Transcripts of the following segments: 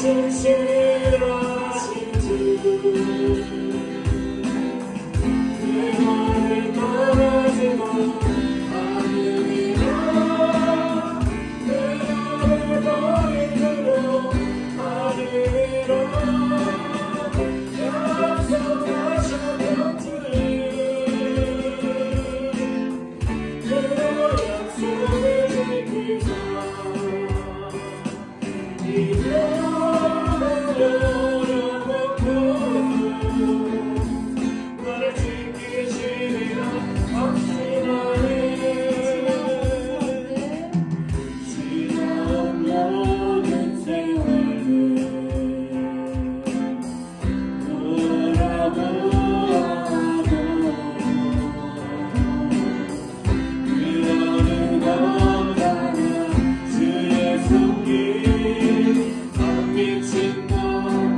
진실하신 주 내 말을 떠나지도 않으리라 내 말을 버리지도 않으리라 약속하셨던지 미친 너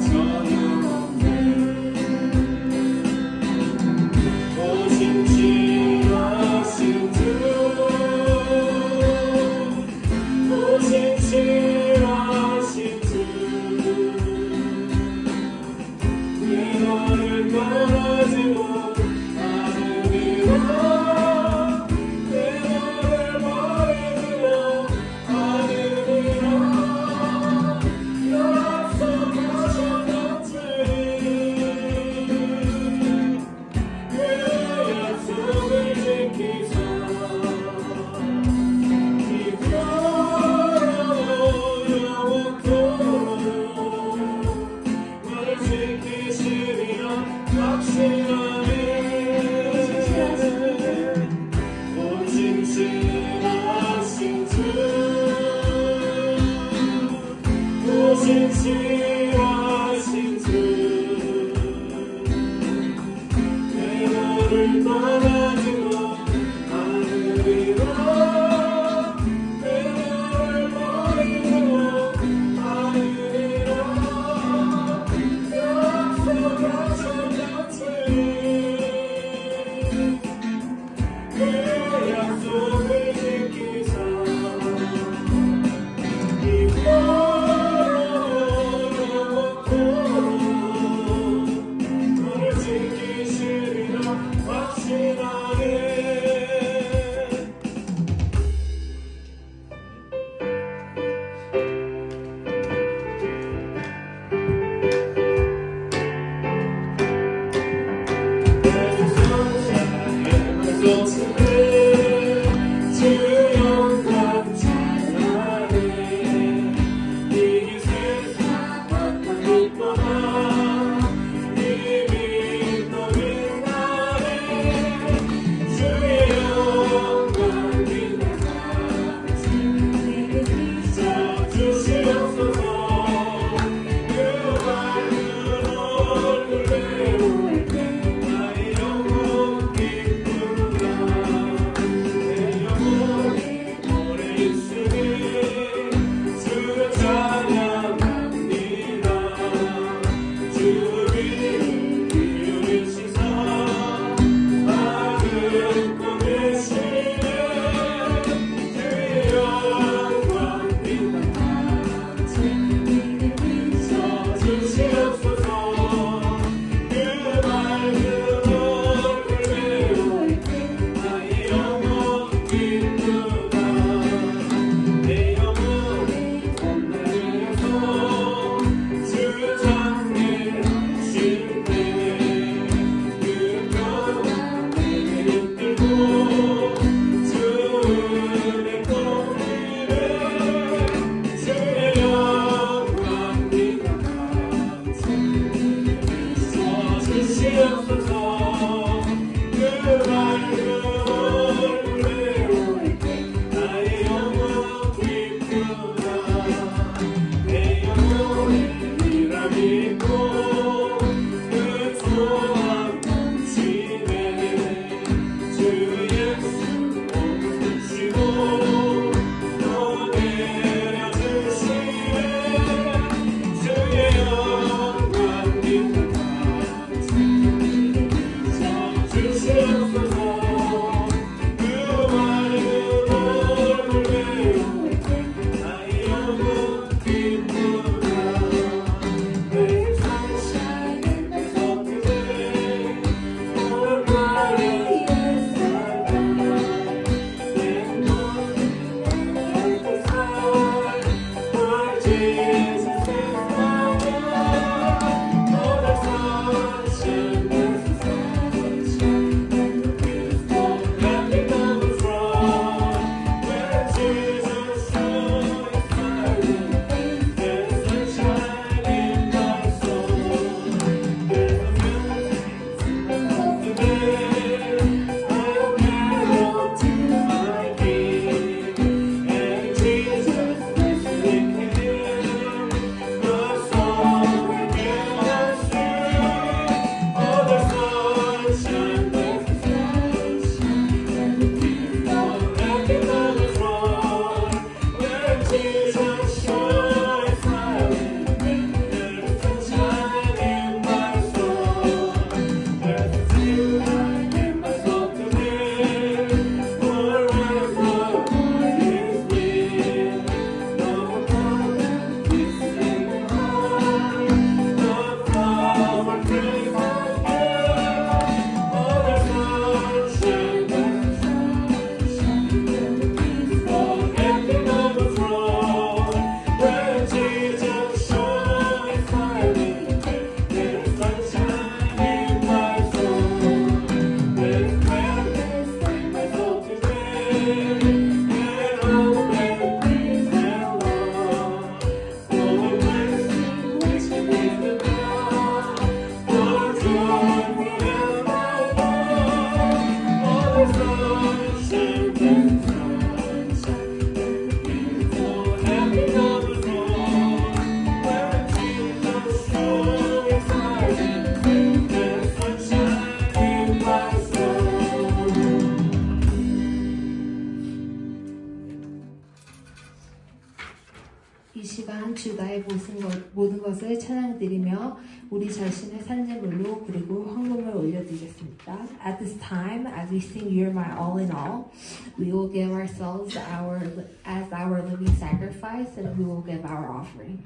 나의 모든 것을 찬양드리며 우리 자신을 산재물로 그리고 헌금을 올려드리겠습니다. At this time, as we sing You're My All in All, we will give ourselves as our living sacrifice, and we will give our offering.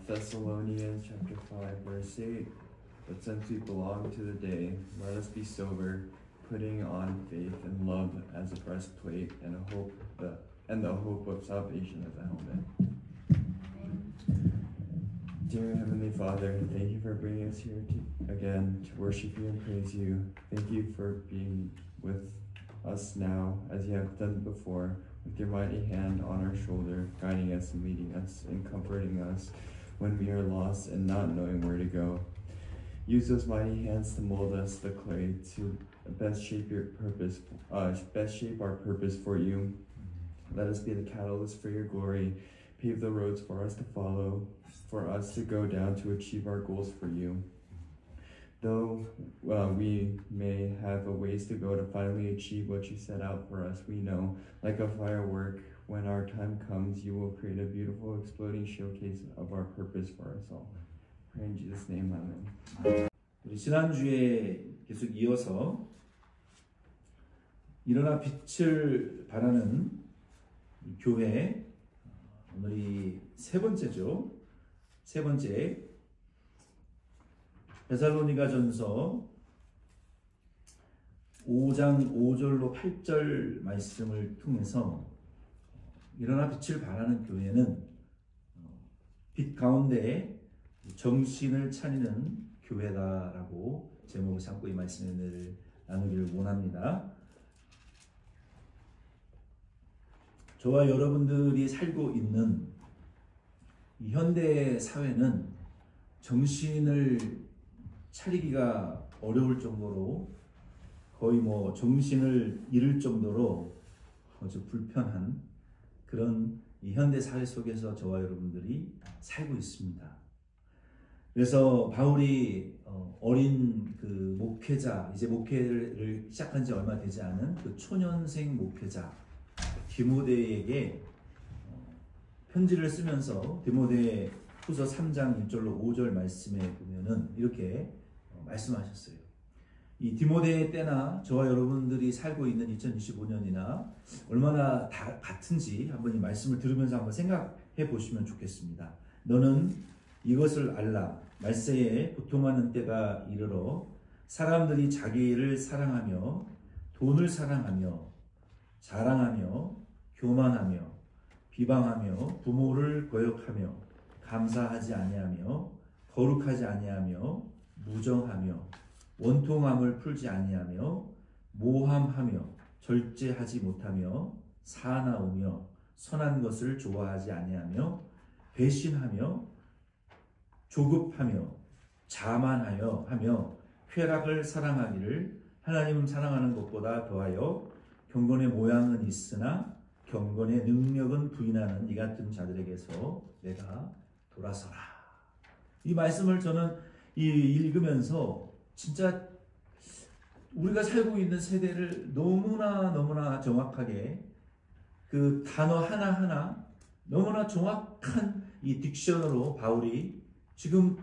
Thessalonians chapter 5 verse 8. But since we belong to the day, let us be sober, putting on faith and love as a breastplate, and the hope of salvation as a helmet. Dear Heavenly Father, thank you for bringing us here again to worship you and praise you. Thank you for being with us now, as you have done before, with your mighty hand on our shoulder, guiding us and leading us and comforting us when we are lost and not knowing where to go. Use those mighty hands to mold us, the clay, to best shape our purpose for you. Let us be the catalyst for your glory. Pave the roads for us to follow, for us to go down to achieve our goals for you. Though we may have a ways to go to finally achieve what you set out for us, we know, like a firework, when our time comes, you will create a beautiful exploding showcase of our purpose for us all. Pray in Jesus' name, amen. 우리 지난주에 계속 이어서 일어나 빛을 발하는 교회, 오늘이 세 번째죠. 세 번째, 데살로니가전서 5장 5절로 8절 말씀을 통해서 일어나 빛을 발하는 교회는 빛 가운데 정신을 차리는 교회다라고 제목을 삼고 이 말씀을 나누기를 원합니다. 저와 여러분들이 살고 있는 이 현대 사회는 정신을 차리기가 어려울 정도로 거의 정신을 잃을 정도로 아주 불편한 그런 이 현대 사회 속에서 저와 여러분들이 살고 있습니다. 그래서 바울이 어린 그 목회자, 이제 목회를 시작한 지 얼마 되지 않은 그 초년생 목회자 디모데에게 편지를 쓰면서 디모데 후서 3장 1절로 5절 말씀에 보면은 이렇게 말씀하셨어요. 이 디모데 때나 저와 여러분들이 살고 있는 2025년이나 얼마나 다 같은지 한번 이 말씀을 들으면서 한번 생각해 보시면 좋겠습니다. 너는 이것을 알라. 말세에 고통하는 때가 이르러 사람들이 자기를 사랑하며 돈을 사랑하며 자랑하며 교만하며 비방하며 부모를 거역하며 감사하지 아니하며 거룩하지 아니하며 무정하며 원통함을 풀지 아니하며 모함하며 절제하지 못하며 사나우며 선한 것을 좋아하지 아니하며 배신하며 조급하며 자만하여 하며 쾌락을 사랑하기를 하나님은 사랑하는 것보다 더하여 경건의 모양은 있으나 경건의 능력은 부인하는 이 같은 자들에게서 내가 돌아서라. 이 말씀을 저는 읽으면서 진짜 우리가 살고 있는 세대를 너무나 정확하게 그 단어 하나하나 너무나 정확한 이 딕션으로 바울이 지금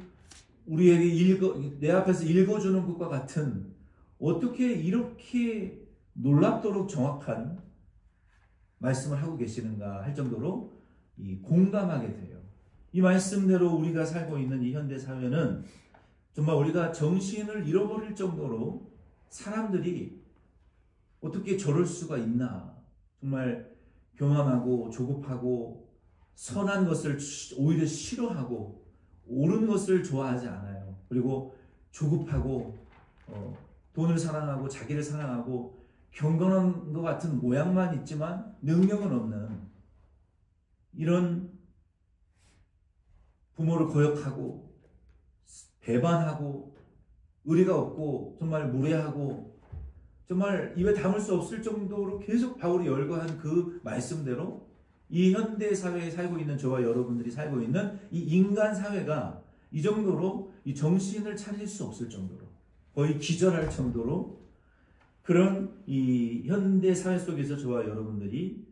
우리에게 내 앞에서 읽어주는 것과 같은, 어떻게 이렇게 놀랍도록 정확한 말씀을 하고 계시는가 할 정도로 공감하게 돼요. 이 말씀대로 우리가 살고 있는 이 현대 사회는 정말 우리가 정신을 잃어버릴 정도로 사람들이 어떻게 저럴 수가 있나, 정말 교만하고 조급하고 선한 것을 오히려 싫어하고 옳은 것을 좋아하지 않아요. 그리고 조급하고 돈을 사랑하고 자기를 사랑하고 경건한 것 같은 모양만 있지만 능력은 없는 이런 부모를 거역하고 배반하고 의리가 없고 정말 무례하고 정말 입에 담을 수 없을 정도로 계속 바울이 열거한 그 말씀대로 이 현대 사회에 살고 있는 저와 여러분들이 살고 있는 이 인간 사회가 이 정도로 이 정신을 차릴 수 없을 정도로 거의 기절할 정도로 그런 이 현대 사회 속에서 저와 여러분들이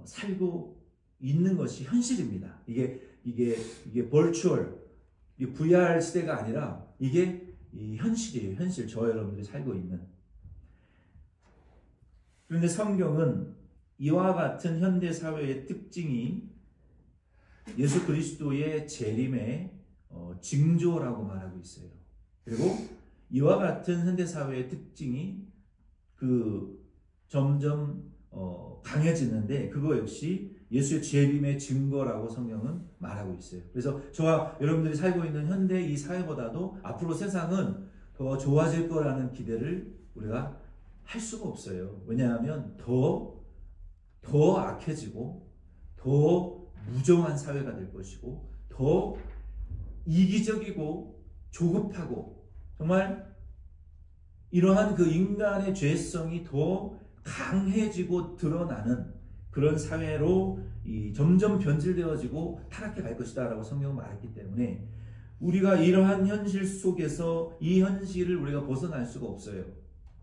살고 있는 것이 현실입니다. 이게 버추얼, VR 시대가 아니라 이게 이 현실이에요. 현실, 저와 여러분들이 살고 있는. 그런데 성경은 이와 같은 현대 사회의 특징이 예수 그리스도의 재림의 징조라고 말하고 있어요. 그리고 이와 같은 현대 사회의 특징이 점점 강해지는데 그거 역시 예수의 재림의 증거라고 성경은 말하고 있어요. 그래서 저와 여러분들이 살고 있는 현대 이 사회보다도 앞으로 세상은 더 좋아질 거라는 기대를 우리가 할 수가 없어요. 왜냐하면 더 악해지고 더 무정한 사회가 될 것이고 더 이기적이고 조급하고 정말 이러한 그 인간의 죄성이 더 강해지고 드러나는 그런 사회로 점점 변질되어지고 타락해 갈 것이다 라고 성경은 말했기 때문에 우리가 이러한 현실 속에서 이 현실을 우리가 벗어날 수가 없어요.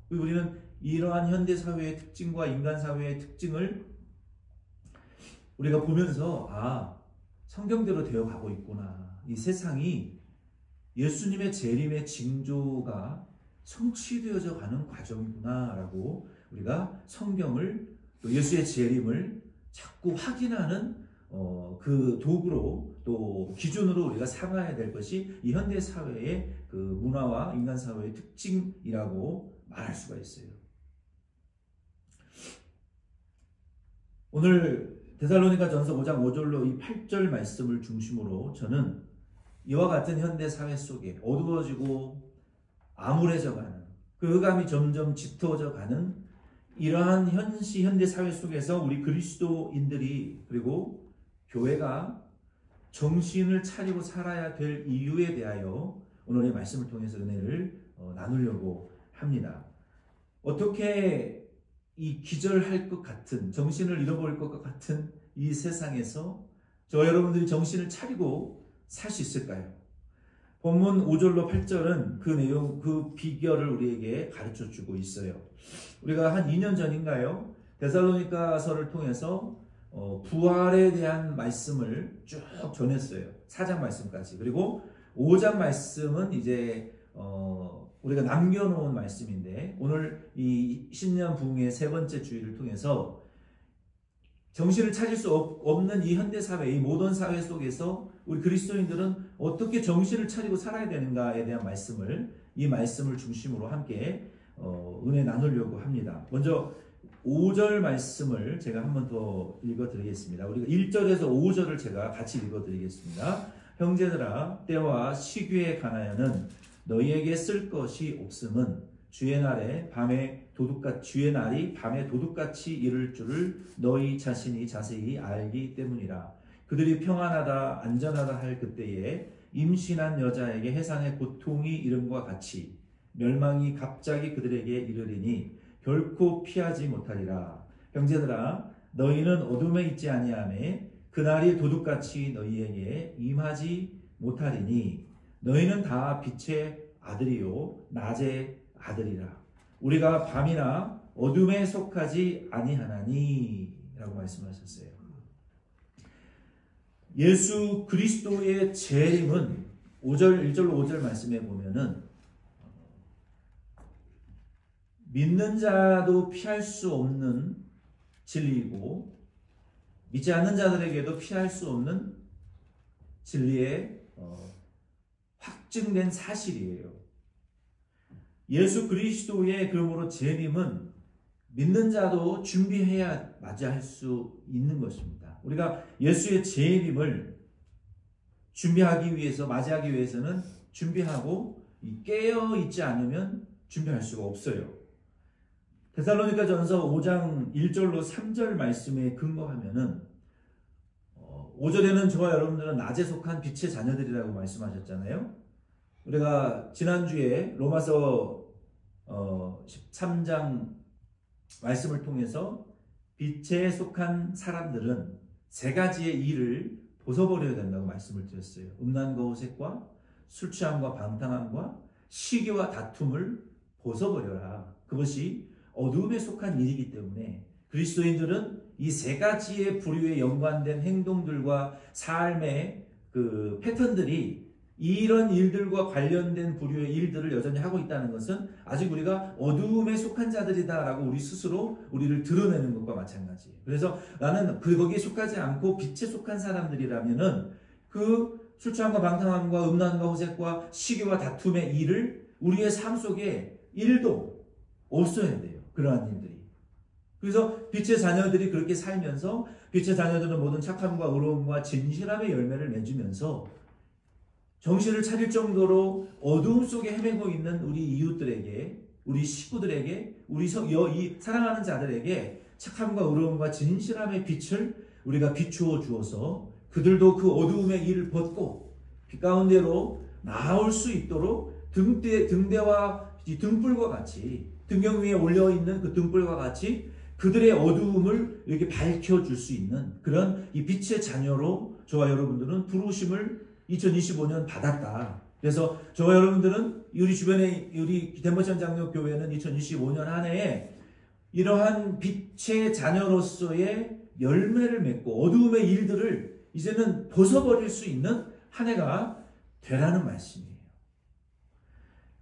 우리는 이러한 현대사회의 특징과 인간사회의 특징을 우리가 보면서 성경대로 되어가고 있구나. 이 세상이 예수님의 재림의 징조가 성취되어져 가는 과정이구나 라고 우리가 성경을 또 예수의 재림을 자꾸 확인하는 그 도구로 또 기준으로 우리가 삼아야 될 것이 이 현대사회의 그 문화와 인간사회의 특징이라고 말할 수가 있어요. 오늘 데살로니가전서 5장 5절로 이 8절 말씀을 중심으로 저는 이와 같은 현대사회 속에 어두워지고 암울해져가는 그 흑암이 점점 짙어져 가는 이러한 현대사회 속에서 우리 그리스도인들이 그리고 교회가 정신을 차리고 살아야 될 이유에 대하여 오늘의 말씀을 통해서 은혜를 나누려고 합니다. 어떻게 이 기절할 것 같은, 정신을 잃어버릴 것 같은 이 세상에서 저와 여러분들이 정신을 차리고 살 수 있을까요? 본문 5절로 8절은 그 내용, 그 비결을 우리에게 가르쳐 주고 있어요. 우리가 한 2년 전인가요? 데살로니가서를 통해서 부활에 대한 말씀을 쭉 전했어요. 4장 말씀까지. 그리고 5장 말씀은 이제 우리가 남겨놓은 말씀인데 오늘 이 신년 부흥의 세 번째 주일을 통해서 정신을 찾을 수 없는 이 현대사회, 이 모던 사회 속에서 우리 그리스도인들은 어떻게 정신을 차리고 살아야 되는가에 대한 말씀을, 이 말씀을 중심으로 함께 은혜 나누려고 합니다. 먼저 5절 말씀을 제가 한 번 더 읽어드리겠습니다. 우리가 1절에서 5절을 제가 같이 읽어드리겠습니다. 형제들아, 때와 시기에 관하여는 너희에게 쓸 것이 없음은 주의 날이 밤에 도둑같이 이를 줄을 너희 자신이 자세히 알기 때문이라. 그들이 평안하다 안전하다 할 그때에 임신한 여자에게 해산의 고통이 이름과 같이 멸망이 갑자기 그들에게 이르리니 결코 피하지 못하리라. 형제들아, 너희는 어둠에 있지 아니하매 그날이 도둑같이 너희에게 임하지 못하리니 너희는 다 빛의 아들이요 낮의 아들이라. 우리가 밤이나 어둠에 속하지 아니하나니 라고 말씀하셨어요. 예수 그리스도의 재림은 1절로 5절 말씀에 보면은 믿는 자도 피할 수 없는 진리이고 믿지 않는 자들에게도 피할 수 없는 진리의 확증된 사실이에요. 예수 그리스도의 그러므로 재림은 믿는 자도 준비해야 맞이할 수 있는 것입니다. 우리가 예수의 재림을 준비하기 위해서, 맞이하기 위해서는 준비하고 깨어있지 않으면 준비할 수가 없어요. 데살로니가전서 5장 1절로 3절 말씀에 근거하면은 5절에는 저와 여러분들은 낮에 속한 빛의 자녀들이라고 말씀하셨잖아요. 우리가 지난주에 로마서 13장 말씀을 통해서 빛에 속한 사람들은 세 가지의 일을 벗어버려야 된다고 말씀을 드렸어요. 음란과 호색과 술 취함과 방탕함과 시기와 다툼을 벗어버려라. 그것이 어둠에 속한 일이기 때문에 그리스도인들은 이 세 가지의 부류에 연관된 행동들과 삶의 그 패턴들이 이런 일들과 관련된 부류의 일들을 여전히 하고 있다는 것은 아직 우리가 어둠에 속한 자들이다라고 우리 스스로 우리를 드러내는 것과 마찬가지예요. 그래서 나는 거기에 속하지 않고 빛에 속한 사람들이라면은 그 술 취함과 방탕함과 음란과 호색과 시기와 다툼의 일을 우리의 삶 속에 1도 없어야 돼요. 그러한 일들이. 그래서 빛의 자녀들이 그렇게 살면서 빛의 자녀들은 모든 착함과 의로움과 진실함의 열매를 맺으면서 정신을 차릴 정도로 어두움 속에 헤매고 있는 우리 이웃들에게, 우리 식구들에게, 우리 사랑하는 자들에게 착함과 의로움과 진실함의 빛을 우리가 비추어 주어서 그들도 그 어두움의 일을 벗고 빛 가운데로 나올 수 있도록 등대와 이 등불과 같이 등경 위에 올려있는 그 등불과 같이 그들의 어두움을 이렇게 밝혀줄 수 있는 그런 이 빛의 자녀로 저와 여러분들은 부르심을 2025년 받았다. 그래서 저와 여러분들은 우리 주변에 우리 덴버션 장로교회는 2025년 한 해에 이러한 빛의 자녀로서의 열매를 맺고 어두움의 일들을 이제는 벗어버릴 수 있는 한 해가 되라는 말씀이에요.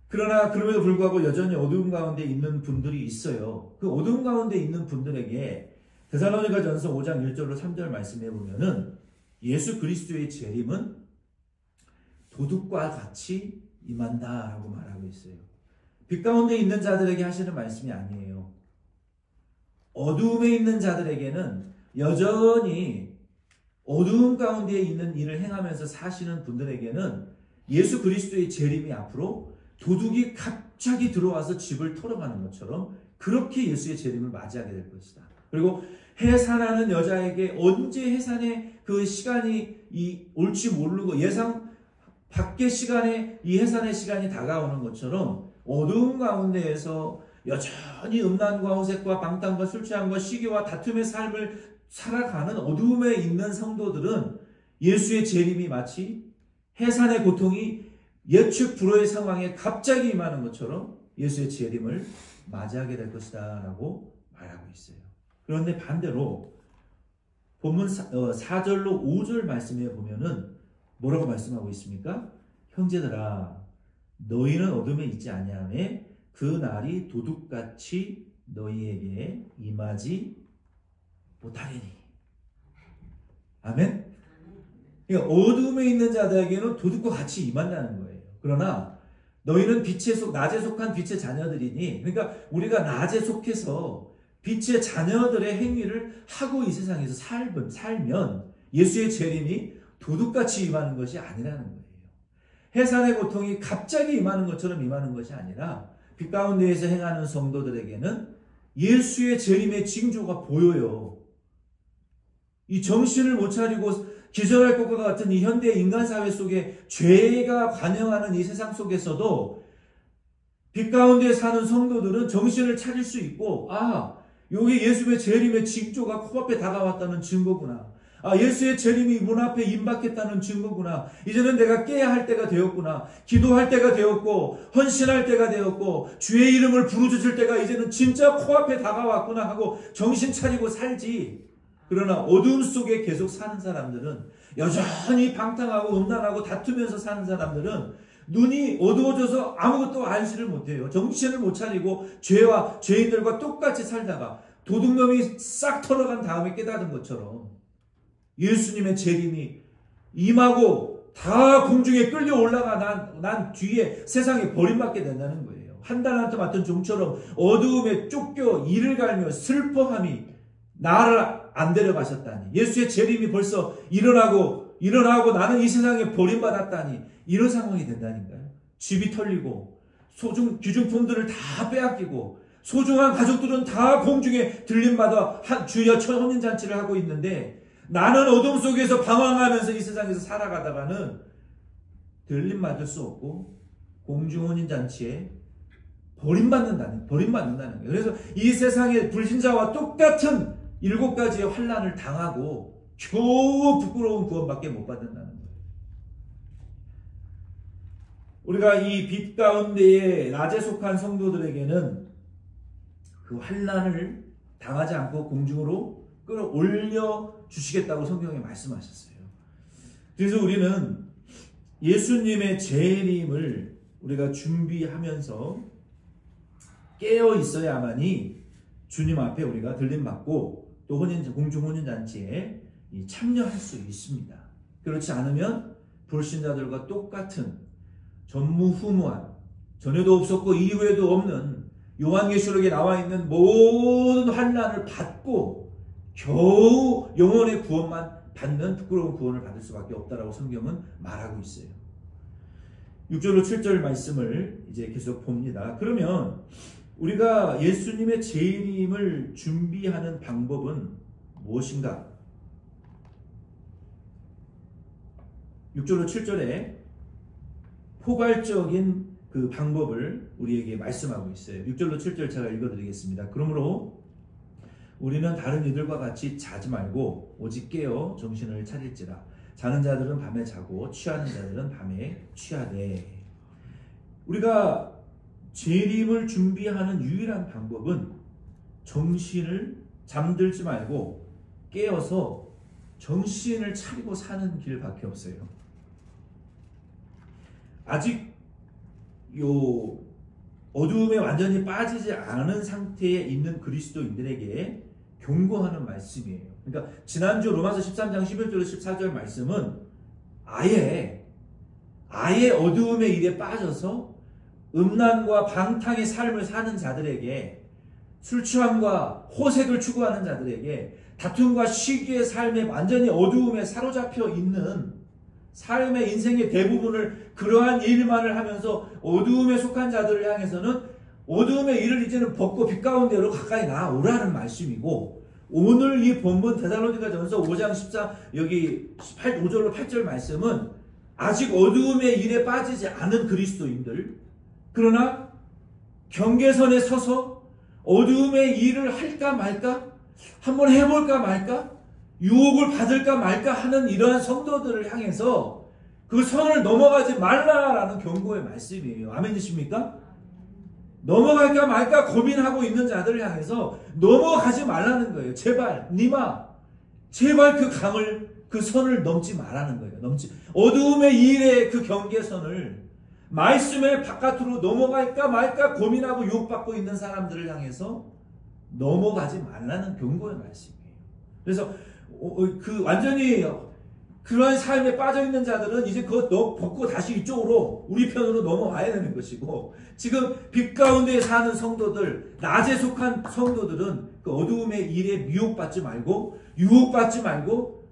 그러나 그럼에도 불구하고 여전히 어두움 가운데 있는 분들이 있어요. 그 어두움 가운데 있는 분들에게 데살로니가전서 5장 1절로 3절 말씀해 보면은 예수 그리스도의 재림은 도둑과 같이 임한다라고 말하고 있어요. 빛 가운데 있는 자들에게 하시는 말씀이 아니에요. 어두움에 있는 자들에게는 여전히 어두움 가운데 있는 일을 행하면서 사시는 분들에게는 예수 그리스도의 재림이 앞으로 도둑이 갑자기 들어와서 집을 털어가는 것처럼 그렇게 예수의 재림을 맞이하게 될 것이다. 그리고 해산하는 여자에게 언제 해산의 그 시간이 올지 모르고 예상 밖의 시간에 이 해산의 시간이 다가오는 것처럼 어두움 가운데에서 여전히 음란과 호색과 방탕과 술 취함과 시기와 다툼의 삶을 살아가는 어두움에 있는 성도들은 예수의 재림이 마치 해산의 고통이 예측 불허의 상황에 갑자기 임하는 것처럼 예수의 재림을 맞이하게 될 것이다 라고 말하고 있어요. 그런데 반대로 본문 4절로 5절 말씀에 보면은 뭐라고 말씀하고 있습니까? 형제들아 너희는 어둠에 있지 아니하며 그 날이 도둑같이 너희에게 임하지 못하리니. 아멘? 그러니까 어둠에 있는 자들에게는 도둑과 같이 임한다는 거예요. 그러나 너희는 낮에 속한 빛의 자녀들이니, 그러니까 우리가 낮에 속해서 빛의 자녀들의 행위를 하고 이 세상에서 살면 예수의 재림이 도둑같이 임하는 것이 아니라는 거예요. 해산의 고통이 갑자기 임하는 것처럼 임하는 것이 아니라 빛 가운데에서 행하는 성도들에게는 예수의 재림의 징조가 보여요. 이 정신을 못 차리고 기절할 것과 같은 이 현대 인간 사회 속에 죄가 관영하는 이 세상 속에서도 빛 가운데 사는 성도들은 정신을 차릴 수 있고, 요게 예수의 재림의 징조가 코앞에 다가왔다는 증거구나. 아, 예수의 재림이 문 앞에 임박했다는 증거구나. 이제는 내가 깨야 할 때가 되었구나. 기도할 때가 되었고 헌신할 때가 되었고 주의 이름을 부르짖을 때가 이제는 진짜 코앞에 다가왔구나 하고 정신 차리고 살지. 그러나 어두움 속에 계속 사는 사람들은, 여전히 방탕하고 음란하고 다투면서 사는 사람들은 눈이 어두워져서 아무것도 알지를 못해요. 정신을 못 차리고 죄와 죄인들과 똑같이 살다가 도둑놈이 싹 털어간 다음에 깨닫은 것처럼 예수님의 재림이 임하고 다 공중에 끌려 올라가 난 뒤에 세상에 버림받게 된다는 거예요. 한단한테 맡은 종처럼 어두움에 쫓겨 이를 갈며 슬퍼함이 나를 안 데려가셨다니. 예수의 재림이 벌써 일어나고 나는 이 세상에 버림받았다니. 이런 상황이 된다니까요. 집이 털리고 귀중품들을 다 빼앗기고 소중한 가족들은 다 공중에 들림받아 주여 혼인잔치를 하고 있는데 나는 어둠 속에서 방황하면서 이 세상에서 살아가다가는 들림받을 수 없고 공중 혼인잔치에 버림받는다는 거예요. 그래서 이 세상의 불신자와 똑같은 7가지의 환난을 당하고 겨우 부끄러운 구원밖에 못 받는다는 거예요. 우리가 이 빛 가운데에 낮에 속한 성도들에게는 그 환난을 당하지 않고 공중으로 끌어올려 주시겠다고 성경에 말씀하셨어요. 그래서 우리는 예수님의 재림을 우리가 준비하면서 깨어 있어야만이 주님 앞에 우리가 들림받고 또 공중 혼인잔치에 참여할 수 있습니다. 그렇지 않으면 불신자들과 똑같은 전무후무한, 전에도 없었고 이후에도 없는 요한계시록에 나와 있는 모든 환난을 받고 겨우 영혼의 구원만 받는 부끄러운 구원을 받을 수밖에 없다라고 성경은 말하고 있어요. 6절로 7절 말씀을 이제 계속 봅니다. 그러면 우리가 예수님의 재림을 준비하는 방법은 무엇인가? 6절로 7절에 포괄적인 그 방법을 우리에게 말씀하고 있어요. 6절로 7절 제가 읽어드리겠습니다. 그러므로 우리는 다른 이들과 같이 자지 말고 오직 깨어 정신을 차릴지라. 자는 자들은 밤에 자고 취하는 자들은 밤에 취하되. 우리가 재림을 준비하는 유일한 방법은 정신을 잠들지 말고 깨어서 정신을 차리고 사는 길밖에 없어요. 아직 요 어두움에 완전히 빠지지 않은 상태에 있는 그리스도인들에게 경고하는 말씀이에요. 그러니까 지난주 로마서 13장 11절로 14절 말씀은 아예 어두움의 일에 빠져서 음란과 방탕의 삶을 사는 자들에게, 술 취함과 호색을 추구하는 자들에게, 다툼과 시기의 삶에 완전히 어두움에 사로잡혀 있는 삶의 인생의 대부분을 그러한 일만을 하면서 어두움에 속한 자들을 향해서는 어두움의 일을 이제는 벗고 빛 가운데로 가까이 나오라는 말씀이고, 오늘 이 본문 데살로니가전서 5장 5절로 8절 말씀은 아직 어두움의 일에 빠지지 않은 그리스도인들, 그러나 경계선에 서서 어두움의 일을 할까 말까, 한번 해볼까 말까, 유혹을 받을까 말까 하는 이러한 성도들을 향해서 그 선을 넘어가지 말라라는 경고의 말씀이에요. 아멘이십니까? 넘어갈까 말까 고민하고 있는 자들을 향해서 넘어가지 말라는 거예요. 제발 니마, 제발 그 강을, 그 선을 넘지 말라는 거예요. 어두움의 일의 그 경계선을 말씀의 바깥으로 넘어갈까 말까 고민하고 유혹받고 있는 사람들을 향해서 넘어가지 말라는 경고의 말씀이에요. 그래서 그 완전히 그러한 삶에 빠져있는 자들은 이제 그것 벗고 다시 이쪽으로 우리 편으로 넘어와야 되는 것이고, 지금 빛 가운데 사는 성도들, 낮에 속한 성도들은 그 어두움의 일에 미혹받지 말고, 유혹받지 말고,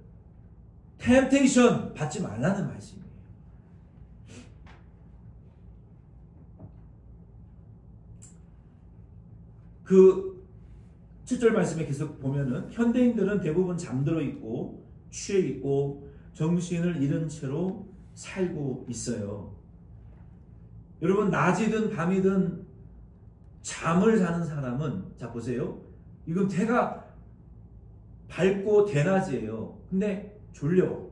템테이션 받지 말라는 말씀이에요. 그 7절 말씀에 계속 보면은 현대인들은 대부분 잠들어 있고 취해 있고 정신을 잃은 채로 살고 있어요. 여러분, 낮이든 밤이든 잠을 자는 사람은, 자 보세요, 이건 해가 밝고 대낮이에요. 근데 졸려.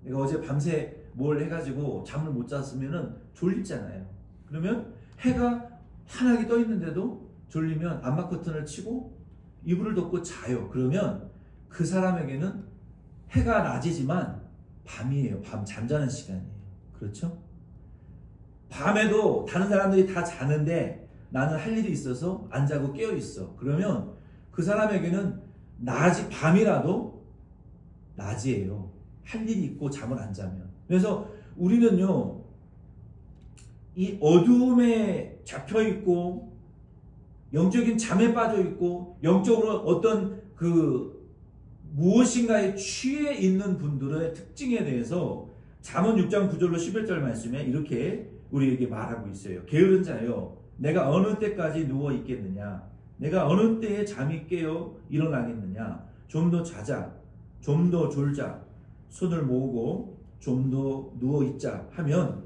내가 어제 밤새 뭘 해가지고 잠을 못 잤으면은 졸리잖아요. 그러면 해가 환하게 떠 있는데도 졸리면 암막 커튼을 치고 이불을 덮고 자요. 그러면 그 사람에게는 해가 낮이지만 밤이에요. 밤 잠자는 시간이에요. 그렇죠? 밤에도 다른 사람들이 다 자는데 나는 할 일이 있어서 안 자고 깨어 있어. 그러면 그 사람에게는 낮이 밤이라도 낮이에요. 할 일이 있고 잠을 안 자면. 그래서 우리는요, 이 어두움에 잡혀 있고 영적인 잠에 빠져 있고 영적으로 어떤 그 무엇인가에 취해 있는 분들의 특징에 대해서 잠언 6장 9절로 11절 말씀에 이렇게 우리에게 말하고 있어요. 게으른 자여, 내가 어느 때까지 누워 있겠느냐? 내가 어느 때에 잠이 깨어 일어나겠느냐? 좀 더 자자, 좀 더 졸자, 손을 모으고 좀 더 누워 있자 하면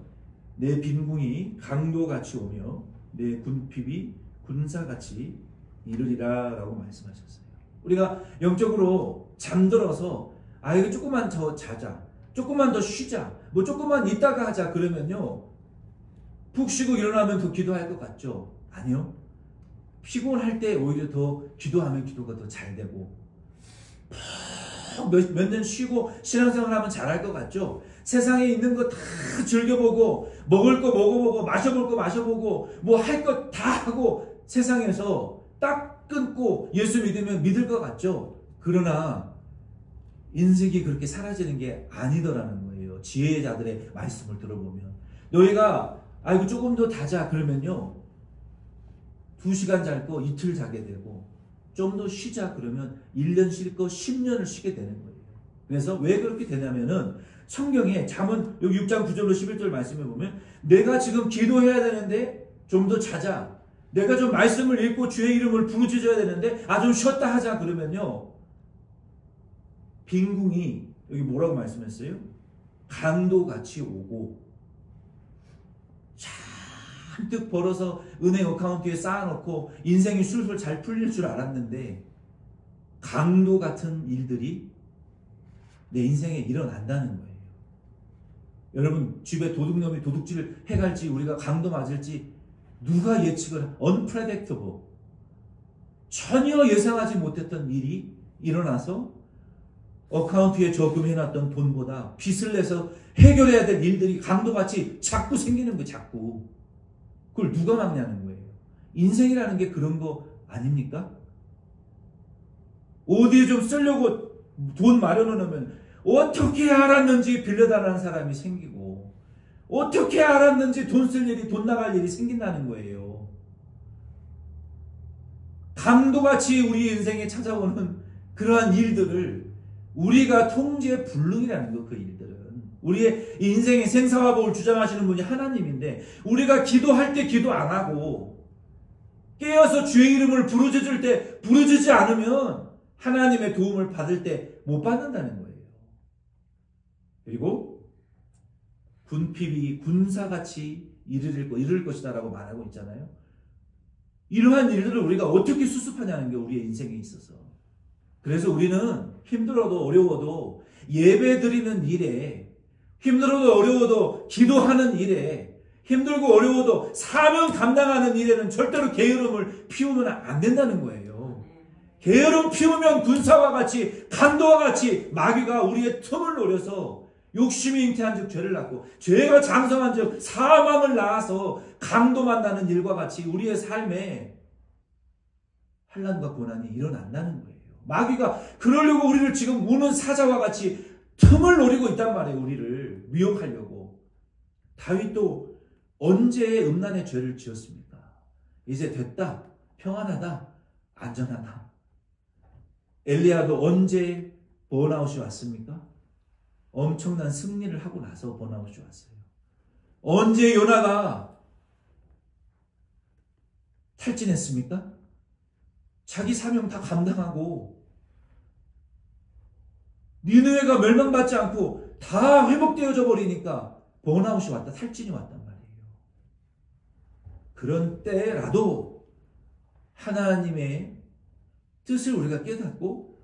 내 빈궁이 강도같이 오며 내 군핍이 군사같이 이르리라 라고 말씀하셨어요. 우리가 영적으로 잠들어서 이거 조금만 더 자자, 조금만 더 쉬자, 뭐 조금만 있다가 하자 그러면요, 푹 쉬고 일어나면 더 기도할 것 같죠? 아니요. 피곤할 때 오히려 더 기도하면 기도가 더 잘 되고, 몇 년 쉬고 신앙생활 하면 잘할 것 같죠? 세상에 있는 거 다 즐겨보고, 먹을 거 먹어보고, 마셔볼 거 마셔보고, 뭐 할 거 다 하고 세상에서 딱 끊고 예수 믿으면 믿을 것 같죠? 그러나 인생이 그렇게 사라지는 게 아니더라는 거예요. 지혜의 자들의 말씀을 들어보면. 너희가 이거 조금 더 자자 그러면요, 2시간 잘 거 이틀 자게 되고, 좀 더 쉬자 그러면 1년 쉴 거 10년을 쉬게 되는 거예요. 그래서 왜 그렇게 되냐면은 성경에 잠언 여기 6장 9절로 11절 말씀해 보면, 내가 지금 기도해야 되는데 좀 더 자자, 내가 좀 말씀을 읽고 주의 이름을 부르짖어야 되는데 좀 쉬었다 하자 그러면요, 빈궁이 여기 뭐라고 말씀했어요? 강도같이 오고, 잔뜩 벌어서 은행 어카운트에 쌓아놓고 인생이 술술 잘 풀릴 줄 알았는데 강도 같은 일들이 내 인생에 일어난다는 거예요. 여러분, 집에 도둑놈이 도둑질을 해갈지 우리가 강도 맞을지 누가 예측을, unpredictable, 전혀 예상하지 못했던 일이 일어나서 어카운트에 저금해놨던 돈보다 빚을 내서 해결해야 될 일들이 강도같이 자꾸 생기는 거예요. 자꾸. 그걸 누가 막냐는 거예요. 인생이라는 게 그런 거 아닙니까? 어디에 좀 쓰려고 돈 마련해 놓으면 어떻게 알았는지 빌려달라는 사람이 생기고, 어떻게 알았는지 돈 쓸 일이, 돈 나갈 일이 생긴다는 거예요. 강도같이 우리 인생에 찾아오는 그러한 일들을 우리가 통제 불능이라는 거, 그 일들은. 우리의 인생의 생사화복을 주장하시는 분이 하나님인데, 우리가 기도할 때 기도 안 하고 깨어서 주의 이름을 부르짖을 때 부르짖지 않으면 하나님의 도움을 받을 때 못 받는다는 거예요. 그리고 군핍이 군사같이 이르를 것이다 라고 말하고 있잖아요. 이러한 일들을 우리가 어떻게 수습하냐는 게 우리의 인생에 있어서. 그래서 우리는 힘들어도 어려워도 예배 드리는 일에, 힘들어도 어려워도 기도하는 일에, 힘들고 어려워도 사명 감당하는 일에는 절대로 게으름을 피우면 안 된다는 거예요. 게으름 피우면 군사와 같이, 강도와 같이 마귀가 우리의 틈을 노려서 욕심이 잉태한 즉 죄를 낳고, 죄가 장성한 즉 사망을 낳아서 강도 만나는 일과 같이 우리의 삶에 환난과 고난이 일어난다는 거예요. 마귀가 그러려고 우리를 지금 우는 사자와 같이 틈을 노리고 있단 말이에요. 우리를 미혹하려고. 다윗도 언제 음란의 죄를 지었습니까? 이제 됐다, 평안하다, 안전하다. 엘리야도 언제 번아웃이 왔습니까? 엄청난 승리를 하고 나서 번아웃이 왔어요. 언제 요나가 탈진했습니까? 자기 사명 다 감당하고 니느웨가 멸망받지 않고 다 회복되어져 버리니까 번아웃이 왔다, 탈진이 왔단 말이에요. 그런 때라도 하나님의 뜻을 우리가 깨닫고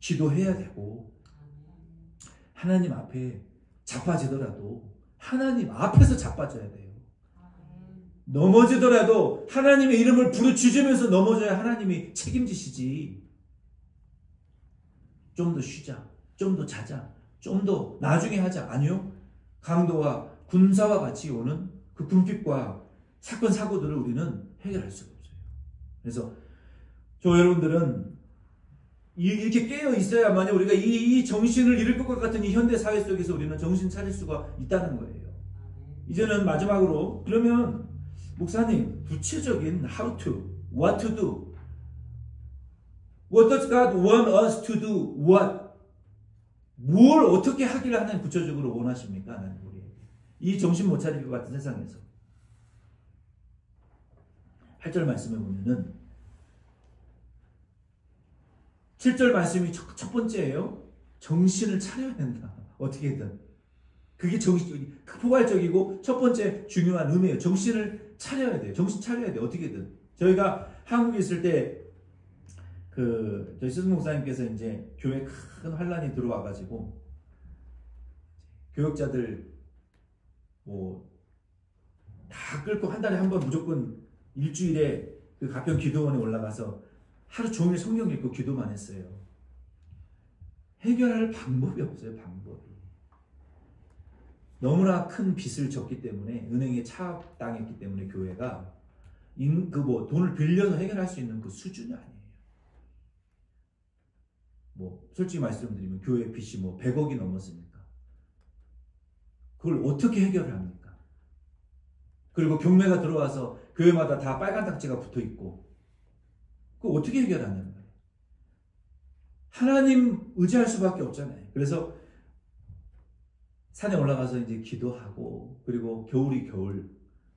기도해야 되고, 하나님 앞에 자빠지더라도 하나님 앞에서 자빠져야 돼요. 넘어지더라도 하나님의 이름을 부르짖으면서 넘어져야 하나님이 책임지시지. 좀 더 쉬자, 좀 더 자자, 좀 더 나중에 하자. 아니요. 강도와 군사와 같이 오는 그 궁핍과 사건 사고들을 우리는 해결할 수가 없어요. 그래서 저 여러분들은 이렇게 깨어 있어야만 우리가 이 정신을 잃을 것 같은 이 현대 사회 속에서 우리는 정신 차릴 수가 있다는 거예요. 이제는 마지막으로, 그러면 목사님, 구체적인 how to, what to do, what does God want us to do, what, 뭘 어떻게 하기를 하나님 구체적으로 원하십니까? 하나님 우리에게 이 정신 못 차릴 것 같은 세상에서 8절 말씀에 보면은 7절 말씀이 첫 번째예요. 정신을 차려야 된다. 어떻게든. 그게 포괄적이고 첫 번째 중요한 의미예요. 정신을 차려야 돼요. 정신 차려야 돼요. 어떻게든. 저희가 한국에 있을 때 저희 스승 목사님께서 이제 교회 큰 환란이 들어와가지고 교역자들 다 끌고 한 달에 한 번 무조건 일주일에 그 가평 기도원에 올라가서 하루 종일 성경 읽고 기도만 했어요. 해결할 방법이 없어요. 방법이. 너무나 큰 빚을 졌기 때문에, 은행에 차압당했기 때문에 교회가 돈을 빌려서 해결할 수 있는 그 수준이 아니에요. 솔직히 말씀드리면 교회 빚이 100억이 넘었으니까 그걸 어떻게 해결을 합니까? 그리고 경매가 들어와서 교회마다 다 빨간 딱지가 붙어 있고, 그거 어떻게 해결하냐는 거예요. 하나님 의지할 수밖에 없잖아요. 그래서 산에 올라가서 이제 기도하고, 그리고 겨울이 겨울,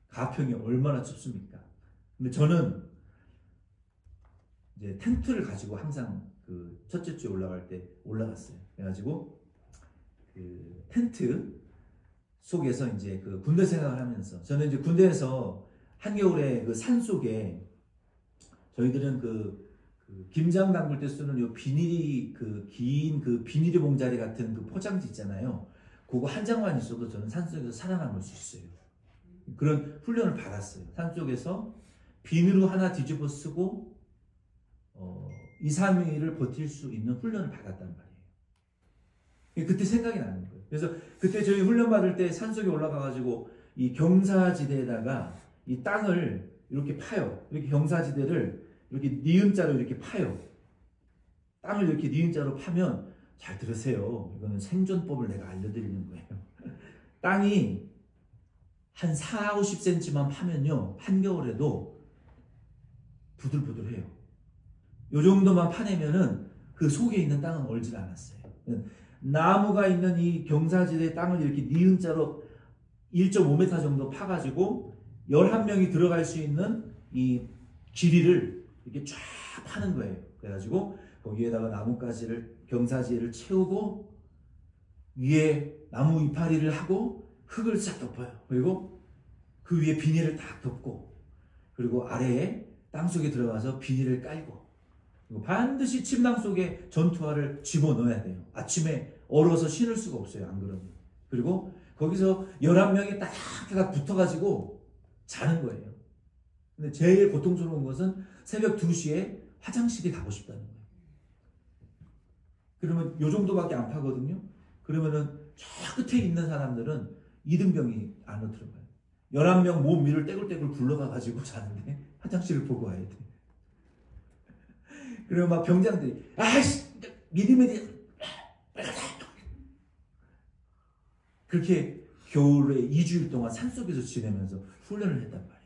가평이 얼마나 춥습니까? 근데 저는 이제 텐트를 가지고 항상 그 첫째 주에 올라갈 때 올라갔어요. 그래가지고 그 텐트 속에서 이제 그 군대 생활을 하면서, 저는 이제 군대에서 한겨울에 그 산 속에 저희들은 그 김장 담글 때 쓰는 요 비닐이 긴 비닐이 봉자리 같은 그 포장지 있잖아요. 그거 한 장만 있어도 저는 산속에서 살아남을 수 있어요. 그런 훈련을 받았어요. 산속에서 비닐로 하나 뒤집어 쓰고 2, 3일을 버틸 수 있는 훈련을 받았단 말이에요. 그때 생각이 나는 거예요. 그래서 그때 저희 훈련 받을 때 산속에 올라가가지고 이 경사지대에다가 이 땅을 이렇게 파요. 이렇게 경사지대를 이렇게 니은자로 이렇게 파요. 땅을 이렇게 니은자로 파면, 잘 들으세요. 이거는 생존법을 내가 알려드리는 거예요. 땅이 한 4, 50cm만 파면요, 한겨울에도 부들부들해요. 요 정도만 파내면은 그 속에 있는 땅은 얼질 않았어요. 나무가 있는 이 경사지대 땅을 이렇게 니은자로 1.5m 정도 파가지고 11명이 들어갈 수 있는 이 길이를 이렇게 쫙 파는 거예요. 그래가지고 거기에다가 나뭇가지를, 경사지를 채우고 위에 나무 이파리를 하고 흙을 싹 덮어요. 그리고 그 위에 비닐을 딱 덮고, 그리고 아래에 땅속에 들어가서 비닐을 깔고, 그리고 반드시 침낭 속에 전투화를 집어넣어야 돼요. 아침에 얼어서 신을 수가 없어요. 안 그러면. 그리고 거기서 11명이 딱 붙어가지고 자는 거예요. 근데 제일 고통스러운 것은 새벽 2시에 화장실이 가고 싶다는 거예요. 그러면 요 정도밖에 안 파거든요. 그러면은 저 끝에 있는 사람들은 이등병이 안으로 들어가요. 11명 몸 위를 떼굴떼굴 굴러가가지고 자는데 화장실을 보고 와야 돼. 그리고 막 병장들이, 아이씨, 미리미리, 그렇게 겨울에 2주일 동안 산속에서 지내면서 훈련을 했단 말이에요.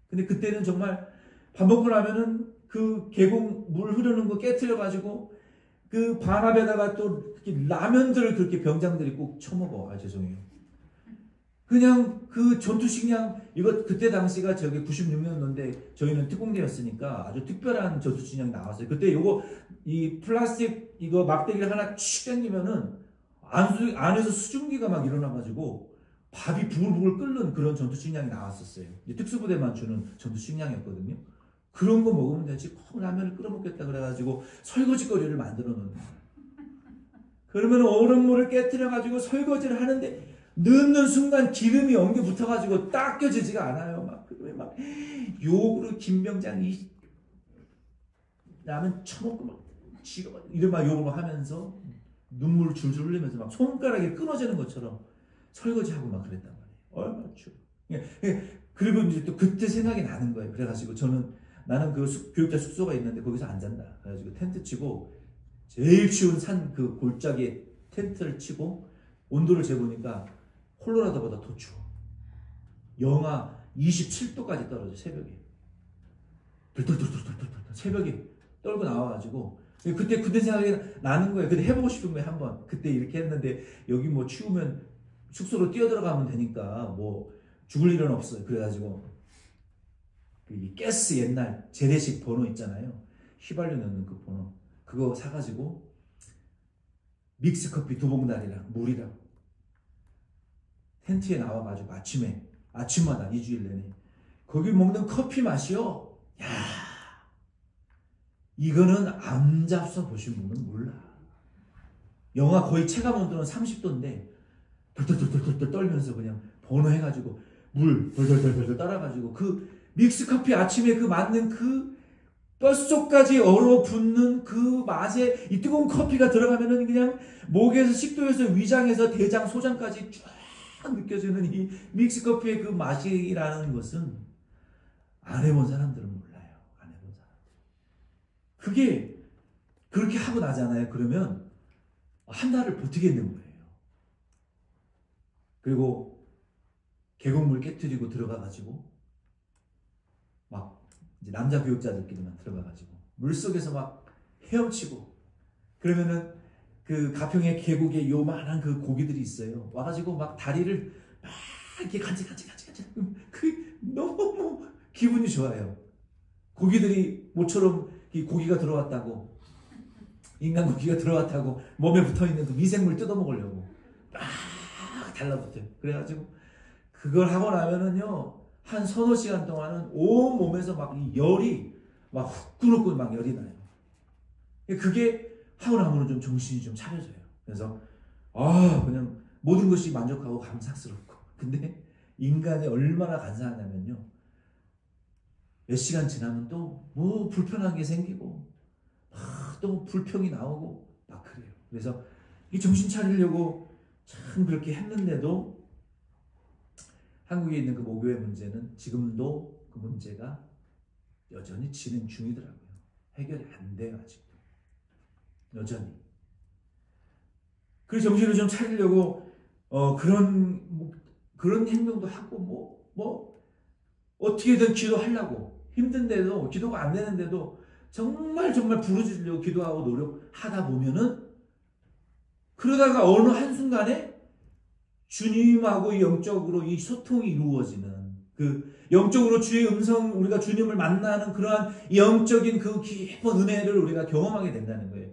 근데 그때는 정말 밥 먹고 나면은 그 계곡 물 흐르는 거 깨트려가지고 그 반합에다가 또 라면들을 그렇게 병장들이 꼭 처먹어. 죄송해요. 그냥 그 전투식량, 이거 그때 당시가 저게 96년도인데 저희는 특공대였으니까 아주 특별한 전투식량이 나왔어요. 그때 요거 이 플라스틱 이거 막대기를 하나 칙 당기면은 안에서 수증기가 막 일어나가지고 밥이 부글부글 끓는 그런 전투식량이 나왔었어요. 특수부대만 주는 전투식량이었거든요. 그런 거 먹으면 되지. 꼭 라면을 끓여 먹겠다 그래가지고 설거지거리를 만들어 놓는 거예요. 그러면 얼음물을 깨뜨려가지고 설거지를 하는데 넣는 순간 기름이 엉겨 붙어가지고 닦여지지가 않아요. 막 그러면 막 욕으로 김병장이 라면 처먹고 막 지가 이런 막 욕을 하면서 눈물을 줄줄 흘리면서 막 손가락이 끊어지는 것처럼 설거지하고 막 그랬단 말이에요. 얼마나 추워. 그리고 이제 또 그때 생각이 나는 거예요. 그래가지고 나는 그 교육자 숙소가 있는데 거기서 안 잔다. 그래가지고 텐트 치고 제일 추운 산 그 골짜기에 텐트를 치고 온도를 재보니까 콜로라도보다 더 추워. 영하 27도까지 떨어져 새벽에. 덜덜덜덜덜덜 새벽에 떨고 나와가지고 그때 생각이 나는 거예요. 근데 해보고 싶은 거예요. 한번 그때 이렇게 했는데 여기 뭐 추우면 숙소로 뛰어들어가면 되니까 뭐 죽을 일은 없어요. 그래가지고 그 가스 옛날 재래식 번호 있잖아요. 휘발유 넣는 그 번호 그거 사가지고 믹스커피 2봉다리랑 물이랑 텐트에 나와가지고 아침마다 2주일 내내 거기 먹는 커피 맛이요. 야, 이거는 안 잡숴 보신 분은 몰라. 영하 거의 체감 온도는 30도인데 덜덜덜덜 떨면서 그냥 번호해가지고 물 덜덜덜덜 따라가지고 그 믹스커피 아침에 그 맞는 그 뼛속까지 얼어붙는 그 맛에 이 뜨거운 커피가 들어가면은 그냥 목에서 식도에서 위장에서 대장 소장까지 쫙 느껴지는 이 믹스커피의 그 맛이라는 것은 안 해본 사람들은 몰라요. 안 해본 사람들. 그게 그렇게 하고 나잖아요. 그러면 한 달을 버티겠는 거예요. 그리고 계곡물 깨트리고 들어가가지고 막 이제 남자 교육자들끼리만 들어가가지고 물속에서 막 헤엄치고 그러면은 그 가평의 계곡에 요만한 그 고기들이 있어요. 와가지고 막 다리를 막 이렇게 간지 그 너무 기분이 좋아요. 고기들이 모처럼 이 고기가 들어왔다고 인간 고기가 들어왔다고 몸에 붙어있는 그 미생물 뜯어먹으려고 막 달라붙어요. 그래가지고 그걸 하고 나면은요 한 서너 시간 동안은 온 몸에서 막 이 열이 막 후끈후끈 막 열이 나요. 그게 하고 나면은 좀 정신이 좀 차려져요. 그래서 그냥 모든 것이 만족하고 감사스럽고. 근데 인간이 얼마나 간사하냐면요. 몇 시간 지나면 또 뭐 불편한 게 생기고 또 불평이 나오고 막 그래요. 그래서 이 정신 차리려고 참 그렇게 했는데도 한국에 있는 그 모교의 문제는 지금도 그 문제가 여전히 진행 중이더라고요. 해결이 안 돼요, 아직도. 여전히. 그래서 정신을 좀 차리려고 그런 행동도 하고 어떻게든 기도하려고 힘든데도 기도가 안 되는데도 정말 부르짖으려고 기도하고 노력하다 보면은 그러다가 어느 한순간에 주님하고 영적으로 이 소통이 이루어지는 그 영적으로 주의 음성 우리가 주님을 만나는 그러한 영적인 그 깊은 은혜를 우리가 경험하게 된다는 거예요.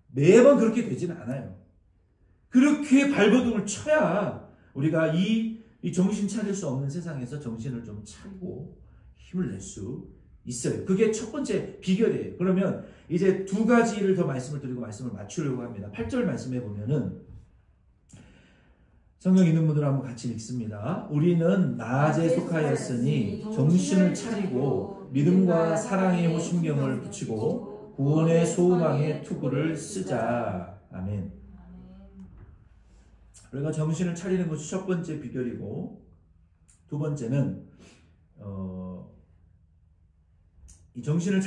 매번 그렇게 되지는 않아요. 그렇게 발버둥을 쳐야 우리가 이 정신 차릴 수 없는 세상에서 정신을 좀 차리고 힘을 낼 수 있어요. 그게 첫 번째 비결이에요. 그러면 이제 두 가지를 더 말씀을 드리고 말씀을 맞추려고 합니다. 8절 말씀해 보면은 성경 있는 분들 한번 같이 읽습니다. 우리는 낮에 속하였으니 정신을 차리고 믿음과 사랑의 호심경을 붙이고 구원의 소망의 투구를 쓰자. 아멘. 우리가 정신을 차리는 것이 첫 번째 비결이고 두 번째는 이 정신을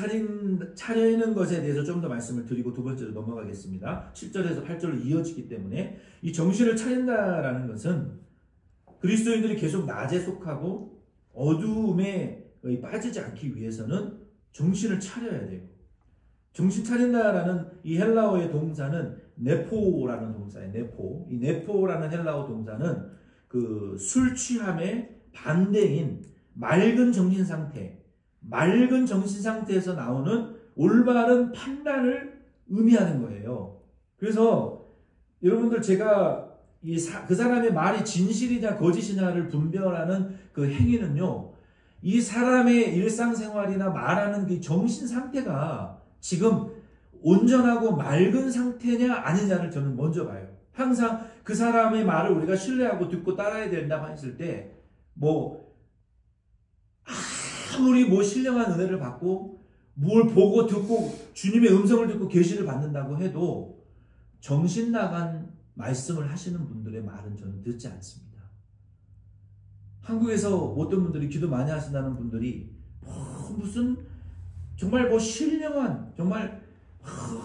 차리는 것에 대해서 좀 더 말씀을 드리고 두 번째로 넘어가겠습니다. 7절에서 8절로 이어지기 때문에 이 정신을 차린다라는 것은 그리스도인들이 계속 낮에 속하고 어두움에 빠지지 않기 위해서는 정신을 차려야 돼요. 정신 차린다라는 이 헬라어의 동사는 네포라는 동사예요. 네포. 이 네포라는 헬라어 동사는 그 술 취함의 반대인 맑은 정신 상태에서 나오는 올바른 판단을 의미하는 거예요. 그래서 여러분들 제가 그 사람의 말이 진실이냐 거짓이냐를 분별하는 그 행위는요, 이 사람의 일상생활이나 말하는 그 정신 상태가 지금 온전하고 맑은 상태냐 아니냐를 저는 먼저 봐요. 항상 그 사람의 말을 우리가 신뢰하고 듣고 따라야 된다고 했을 때 아무리 신령한 은혜를 받고 뭘 보고 듣고 주님의 음성을 듣고 계시를 받는다고 해도 정신 나간 말씀을 하시는 분들의 말은 저는 듣지 않습니다. 한국에서 어떤 분들이 기도 많이 하신다는 분들이 무슨 정말 신령한 정말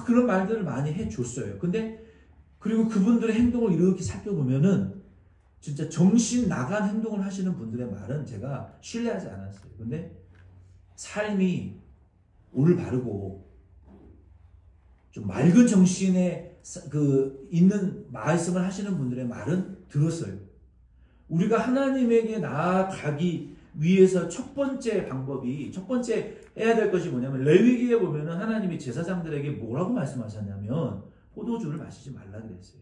그런 말들을 많이 해줬어요. 근데 그리고 그분들의 행동을 이렇게 살펴보면은 진짜 정신 나간 행동을 하시는 분들의 말은 제가 신뢰하지 않았어요. 근데 삶이 올바르고 좀 맑은 정신에 있는 말씀을 하시는 분들의 말은 들었어요. 우리가 하나님에게 나아가기 위해서 첫 번째 해야 될 것이 뭐냐면 레위기에 보면은 하나님이 제사장들에게 뭐라고 말씀하셨냐면 포도주를 마시지 말라 그랬어요.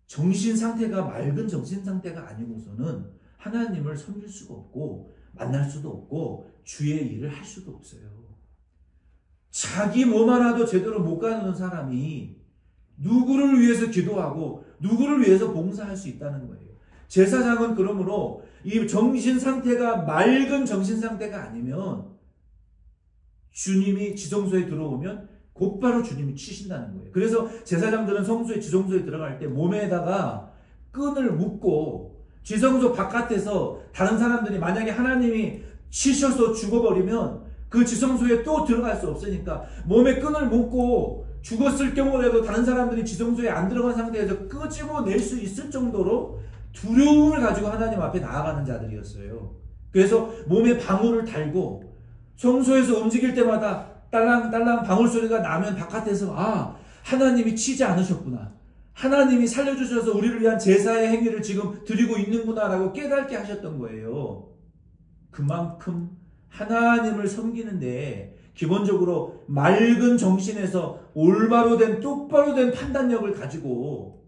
정신 상태가 맑은 정신 상태가 아니고서는 하나님을 섬길 수가 없고 만날 수도 없고 주의 일을 할 수도 없어요. 자기 몸 하나도 제대로 못 가누는 사람이 누구를 위해서 기도하고 누구를 위해서 봉사할 수 있다는 거예요. 제사장은 그러므로 이 정신 상태가 맑은 정신 상태가 아니면 주님이 지성소에 들어오면 곧바로 주님이 치신다는 거예요. 그래서 제사장들은 지성소에 들어갈 때 몸에다가 끈을 묶고 지성소 바깥에서 다른 사람들이 만약에 하나님이 치셔서 죽어버리면 그 지성소에 또 들어갈 수 없으니까 몸에 끈을 묶고 죽었을 경우라도 다른 사람들이 지성소에 안 들어간 상태에서 끄집어낼 수 있을 정도로 두려움을 가지고 하나님 앞에 나아가는 자들이었어요. 그래서 몸에 방울을 달고 성소에서 움직일 때마다 딸랑딸랑 방울 소리가 나면 바깥에서 하나님이 치지 않으셨구나. 하나님이 살려주셔서 우리를 위한 제사의 행위를 지금 드리고 있는구나라고 깨닫게 하셨던 거예요. 그만큼 하나님을 섬기는데 기본적으로 맑은 정신에서 올바로 된 똑바로 된 판단력을 가지고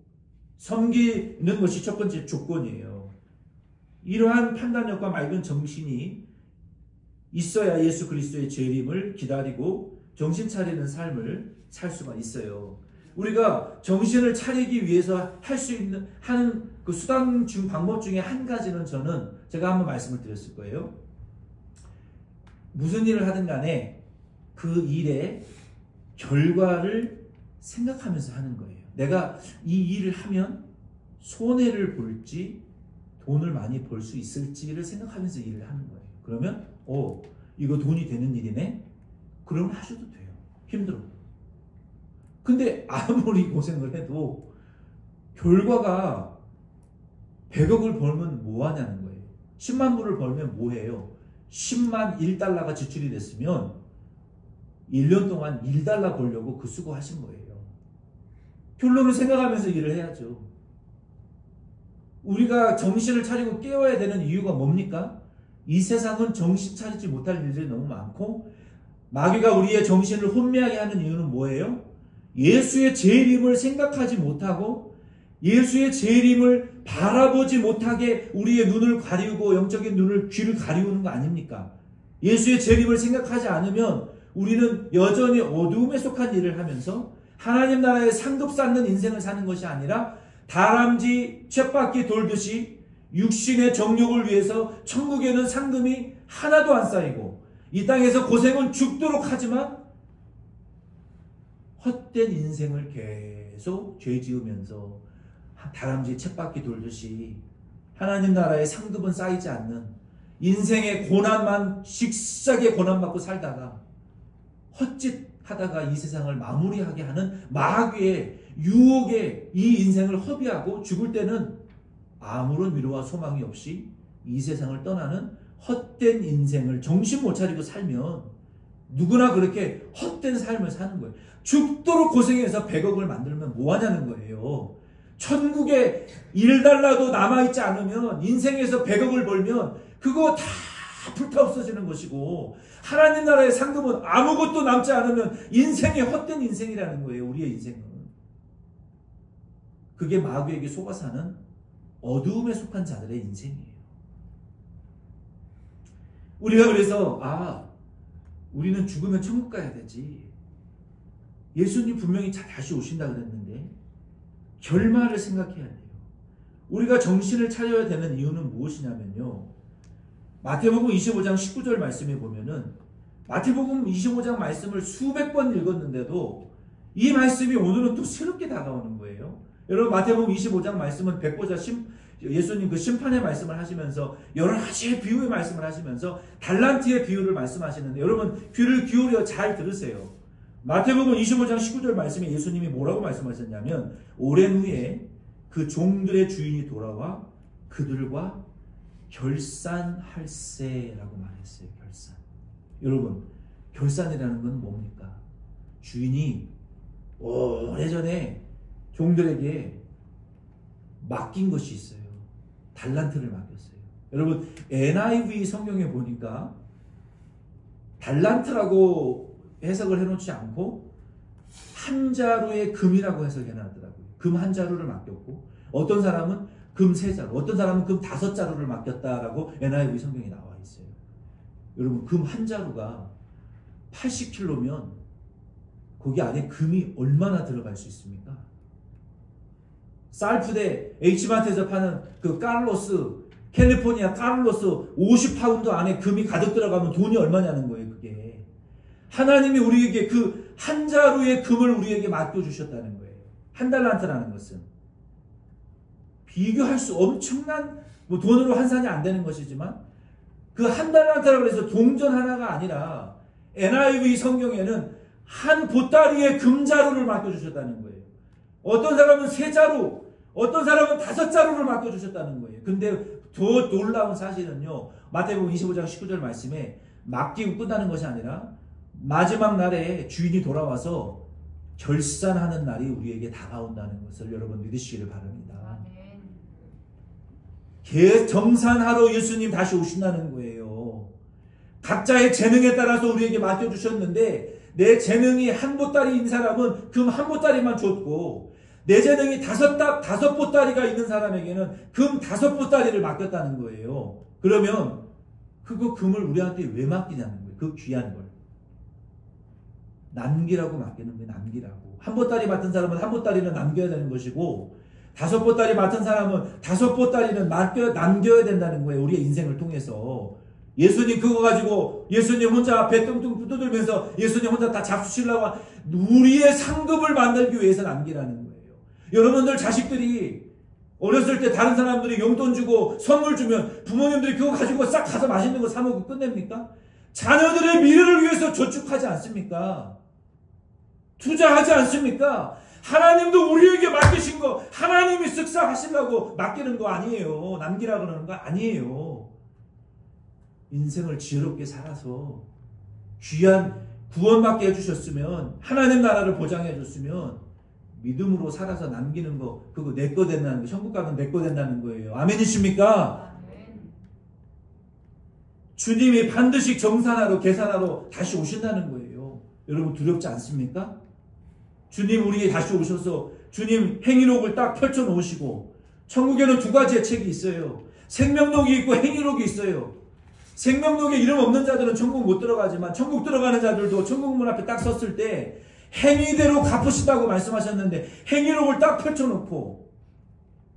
섬기는 것이 첫 번째 조건이에요. 이러한 판단력과 맑은 정신이 있어야 예수 그리스도의 재림을 기다리고 정신 차리는 삶을 살 수가 있어요. 우리가 정신을 차리기 위해서 하는 그 수단 중 방법 중에 한 가지는 제가 한번 말씀을 드렸을 거예요. 무슨 일을 하든 간에 그 일의 결과를 생각하면서 하는 거예요. 내가 이 일을 하면 손해를 볼지 돈을 많이 벌 수 있을지를 생각하면서 일을 하는 거예요. 그러면 이거 돈이 되는 일이네? 그러면 하셔도 돼요. 힘들어. 근데 아무리 고생을 해도 결과가 100억을 벌면 뭐 하냐는 거예요. 10만 불을 벌면 뭐 해요? 10만 1달러가 지출이 됐으면 1년 동안 1달러 벌려고 그 수고하신 거예요. 결론을 생각하면서 일을 해야죠. 우리가 정신을 차리고 깨워야 되는 이유가 뭡니까? 이 세상은 정신 차리지 못할 일들이 너무 많고 마귀가 우리의 정신을 혼미하게 하는 이유는 뭐예요? 예수의 재림을 생각하지 못하고 예수의 재림을 바라보지 못하게 우리의 눈을 가리우고 영적인 귀를 가리우는 거 아닙니까? 예수의 재림을 생각하지 않으면 우리는 여전히 어두움에 속한 일을 하면서 하나님 나라의 상급 쌓는 인생을 사는 것이 아니라 다람쥐 쳇바퀴 돌듯이 육신의 정욕을 위해서 천국에는 상금이 하나도 안 쌓이고 이 땅에서 고생은 죽도록 하지만 헛된 인생을 계속 죄 지으면서 다람쥐 쳇바퀴 돌듯이 하나님 나라의 상급은 쌓이지 않는 인생의 고난만 식사게 고난받고 살다가 헛짓하다가 이 세상을 마무리하게 하는 마귀의 유혹에 이 인생을 허비하고 죽을 때는 아무런 위로와 소망이 없이 이 세상을 떠나는 헛된 인생을 정신 못 차리고 살면 누구나 그렇게 헛된 삶을 사는 거예요. 죽도록 고생해서 100억을 만들면 뭐 하냐는 거예요. 천국에 1달러도 남아있지 않으면 인생에서 100억을 벌면 그거 다 불타 없어지는 것이고 하나님 나라의 상급은 아무것도 남지 않으면 인생이 헛된 인생이라는 거예요. 우리의 인생은. 그게 마귀에게 속아 사는 어두움에 속한 자들의 인생이에요. 우리가 그래서 우리는 죽으면 천국 가야 되지. 예수님 분명히 다시 오신다 그랬는데 결말을 생각해야 돼요. 우리가 정신을 차려야 되는 이유는 무엇이냐면요. 마태복음 25장 19절 말씀에 보면은 마태복음 25장 말씀을 수백 번 읽었는데도 이 말씀이 오늘은 또 새롭게 다가오는 거예요. 여러분 마태복음 25장 말씀은 백보자 예수님 그 심판의 말씀을 하시면서 여러 가지의 비유의 말씀을 하시면서 달란트의 비유를 말씀하시는데 여러분 귀를 기울여 잘 들으세요. 마태복음 25장 19절 말씀에 예수님이 뭐라고 말씀하셨냐면 오랜 후에 그 종들의 주인이 돌아와 그들과 결산할세라고 말했어요. 결산. 여러분 결산이라는 건 뭡니까? 주인이 오래전에 종들에게 맡긴 것이 있어요. 달란트를 맡겼어요. 여러분 NIV 성경에 보니까 달란트라고 해석을 해놓지 않고 한 자루의 금이라고 해석해놨더라고요. 금 한 자루를 맡겼고 어떤 사람은 금 3자루, 어떤 사람은 금 5자루를 맡겼다라고 NIV 성경에 나와 있어요. 여러분 금 한 자루가 80kg면 거기 안에 금이 얼마나 들어갈 수 있습니까? 살프대 H마트에서 파는 그 캘리포니아 카를로스 50파운드 안에 금이 가득 들어가면 돈이 얼마냐는 거예요. 그게 하나님이 우리에게 그 한 자루의 금을 우리에게 맡겨주셨다는 거예요. 한 달란트라는 것은 비교할 수 엄청난 돈으로 환산이 안 되는 것이지만 그 한 달란트라고 해서 동전 하나가 아니라 NIV 성경에는 한 보따리의 금자루를 맡겨주셨다는 거예요. 어떤 사람은 3자루, 어떤 사람은 5자루를 맡겨주셨다는 거예요. 근데 더 놀라운 사실은요, 마태복음 25장 19절 말씀에 맡기고 끝나는 것이 아니라 마지막 날에 주인이 돌아와서 결산하는 날이 우리에게 다가온다는 것을 여러분 믿으시기를 바랍니다. 정산하러 예수님 다시 오신다는 거예요. 각자의 재능에 따라서 우리에게 맡겨주셨는데 내 재능이 한 보따리인 사람은 금 한 보따리만 줬고 내 재능이 5보따리가 있는 사람에게는 금 5보따리를 맡겼다는 거예요. 그러면 그거 금을 우리한테 왜 맡기냐는 거예요. 그 귀한 걸. 남기라고 맡기는 거예요. 남기라고. 한 보따리 맡은 사람은 한 보따리는 남겨야 되는 것이고 5보따리 맡은 사람은 5보따리는 남겨야 된다는 거예요. 우리의 인생을 통해서. 예수님 그거 가지고 예수님 혼자 배 뚱뚱 두들면서 예수님 혼자 다 잡수시려고 우리의 상급을 만들기 위해서 남기라는 거예요. 여러분들 자식들이 어렸을 때 다른 사람들이 용돈 주고 선물 주면 부모님들이 그거 가지고 싹 가서 맛있는 거 사 먹고 끝냅니까? 자녀들의 미래를 위해서 저축하지 않습니까? 투자하지 않습니까? 하나님도 우리에게 맡기신 거 하나님이 쓱싹 하시려고 맡기는 거 아니에요. 남기라 그러는 거 아니에요. 인생을 지혜롭게 살아서 귀한 구원받게 해주셨으면 하나님 나라를 보장해 줬으면 믿음으로 살아서 남기는 거 그거 내 거 된다는 거 천국 가면 내 거 된다는 거예요. 아멘이십니까? 주님이 반드시 정산하러 계산하러 다시 오신다는 거예요. 여러분 두렵지 않습니까? 주님 우리에게 다시 오셔서 주님 행위록을 딱 펼쳐 놓으시고 천국에는 2가지의 책이 있어요. 생명록이 있고 행위록이 있어요. 생명록에 이름 없는 자들은 천국 못 들어가지만 천국 들어가는 자들도 천국 문 앞에 딱 섰을 때 행위대로 갚으시다고 말씀하셨는데 행위록을 딱 펼쳐놓고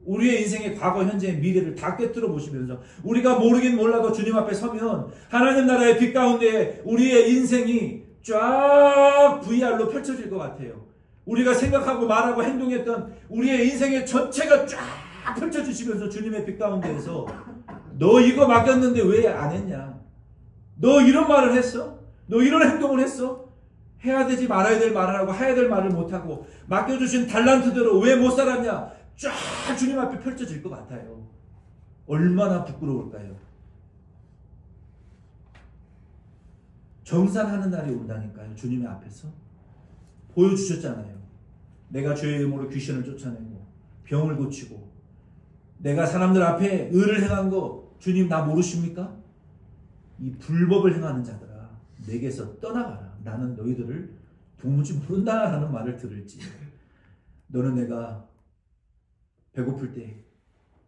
우리의 인생의 과거, 현재, 미래를 다 꿰뚫어 보시면서 우리가 모르긴 몰라도 주님 앞에 서면 하나님 나라의 빛 가운데 우리의 인생이 쫙 VR로 펼쳐질 것 같아요. 우리가 생각하고 말하고 행동했던 우리의 인생의 전체가 쫙 펼쳐지시면서 주님의 빛 가운데에서 너 이거 맡겼는데 왜 안 했냐? 너 이런 말을 했어? 너 이런 행동을 했어? 해야 되지 말아야 될 말을 하고 해야 될 말을 못하고 맡겨주신 달란트대로 왜 못 살았냐? 쫙 주님 앞에 펼쳐질 것 같아요. 얼마나 부끄러울까요? 정산하는 날이 온다니까요. 주님의 앞에서 보여주셨잖아요. 내가 죄의 이름으로 귀신을 쫓아내고 병을 고치고 내가 사람들 앞에 의를 행한 거 주님 나 모르십니까? 이 불법을 행하는 자들아 내게서 떠나가라. 나는 너희들을 도무지 모른다라는 말을 들을지 너는 내가 배고플 때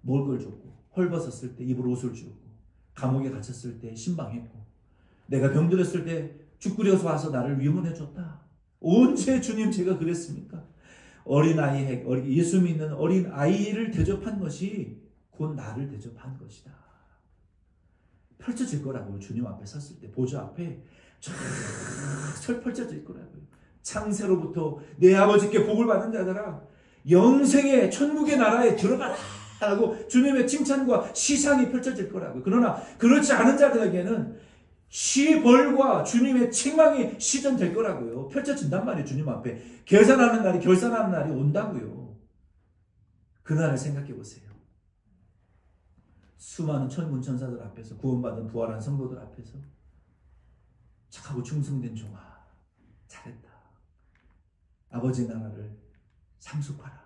먹을 걸 줬고 헐벗었을 때 입을 옷을 주었고 감옥에 갇혔을 때 신방했고 내가 병들었을 때 죽구려서 와서 나를 위문해 줬다. 언제 주님 제가 그랬습니까? 어린아이, 예수 믿는 어린아이를 대접한 것이 곧 나를 대접한 것이다. 펼쳐질 거라고요. 주님 앞에 섰을 때 보좌 앞에 쫙 펼쳐질 거라고요. 창세로부터 내 아버지께 복을 받은 자들아 영생의 천국의 나라에 들어가라 라고 주님의 칭찬과 시상이 펼쳐질 거라고요. 그러나 그렇지 않은 자들에게는 시벌과 주님의 책망이 시전될 거라고요. 펼쳐진단 말이에요. 주님 앞에 결산하는 날이 온다고요. 그날을 생각해 보세요. 수많은 천군 천사들 앞에서 구원받은 부활한 성도들 앞에서 착하고 충성된 종아 잘했다. 아버지 나라를 상속하라.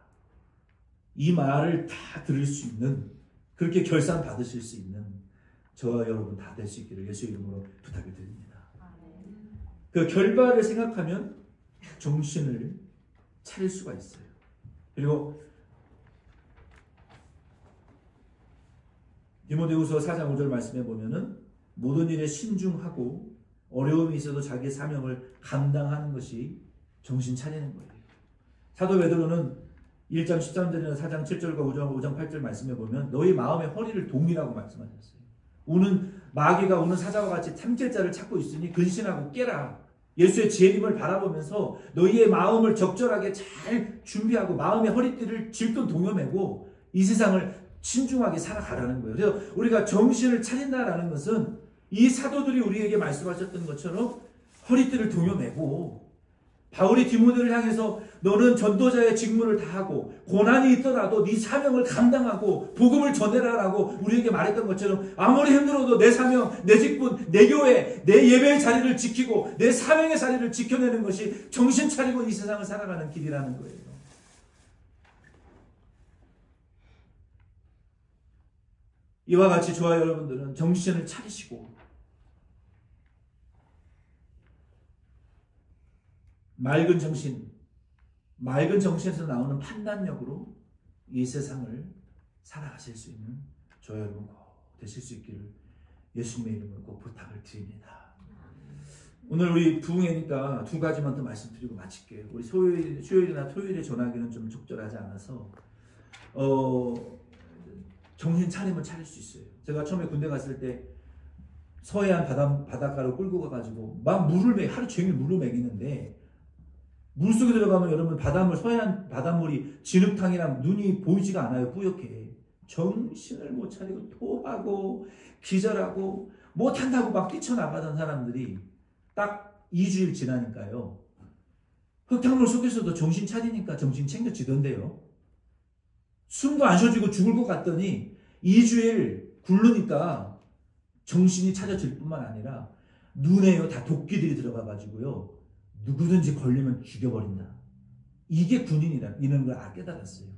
이 말을 다 들을 수 있는 그렇게 결산 받으실 수 있는 저와 여러분 다 될 수 있기를 예수 이름으로 부탁을 드립니다. 그 결과를 생각하면 정신을 차릴 수가 있어요. 그리고 디모데후서 4장 5절 말씀에 보면은 모든 일에 신중하고 어려움이 있어도 자기의 사명을 감당하는 것이 정신 차리는 거예요. 사도 베드로는 1장 13절이나 4장 7절과 5장 8절 말씀에 보면 너희 마음의 허리를 동이라고 말씀하셨어요. 마귀가 우는 사자와 같이 탐질 자를 찾고 있으니 근신하고 깨라. 예수의 재림을 바라보면서 너희의 마음을 적절하게 잘 준비하고 마음의 허리띠를 질끈 동여매고 이 세상을 신중하게 살아가라는 거예요. 그래서 우리가 정신을 차린다라는 것은 이 사도들이 우리에게 말씀하셨던 것처럼 허리띠를 동여매고 바울이 디모데를 향해서 너는 전도자의 직무를 다하고 고난이 있더라도 네 사명을 감당하고 복음을 전해라라고 우리에게 말했던 것처럼 아무리 힘들어도 내 사명, 내 직분, 내 교회, 내 예배의 자리를 지키고 내 사명의 자리를 지켜내는 것이 정신 차리고 이 세상을 살아가는 길이라는 거예요. 이와 같이 저와 여러분들은 정신을 차리시고 맑은 정신에서 나오는 판단력으로 이 세상을 살아가실 수 있는 저와 여러분 꼭 되실 수 있기를 예수님의 이름으로 꼭 부탁을 드립니다. 오늘 우리 부흥회니까 두 가지만 더 말씀드리고 마칠게요. 우리 수요일이나 토요일에 전하기는 좀 적절하지 않아서 정신 차리면 차릴 수 있어요. 제가 처음에 군대 갔을 때 서해안 바닷가로 끌고 가가지고 막 하루 종일 물을 먹이는데 물속에 들어가면 여러분 서해안 바닷물이 진흙탕이랑 눈이 보이지가 않아요. 뿌옇게. 정신을 못 차리고 토하고 기절하고 못한다고 막 뛰쳐나가던 사람들이 딱 2주일 지나니까요. 흙탕물 속에서도 정신 차리니까 정신 챙겨지던데요. 숨도 안 쉬어지고 죽을 것 같더니 2주일 굴르니까 정신이 차려질 뿐만 아니라 눈에요 다 도끼들이 들어가가지고요. 누구든지 걸리면 죽여버린다. 이게 군인이라는 걸 깨달았어요.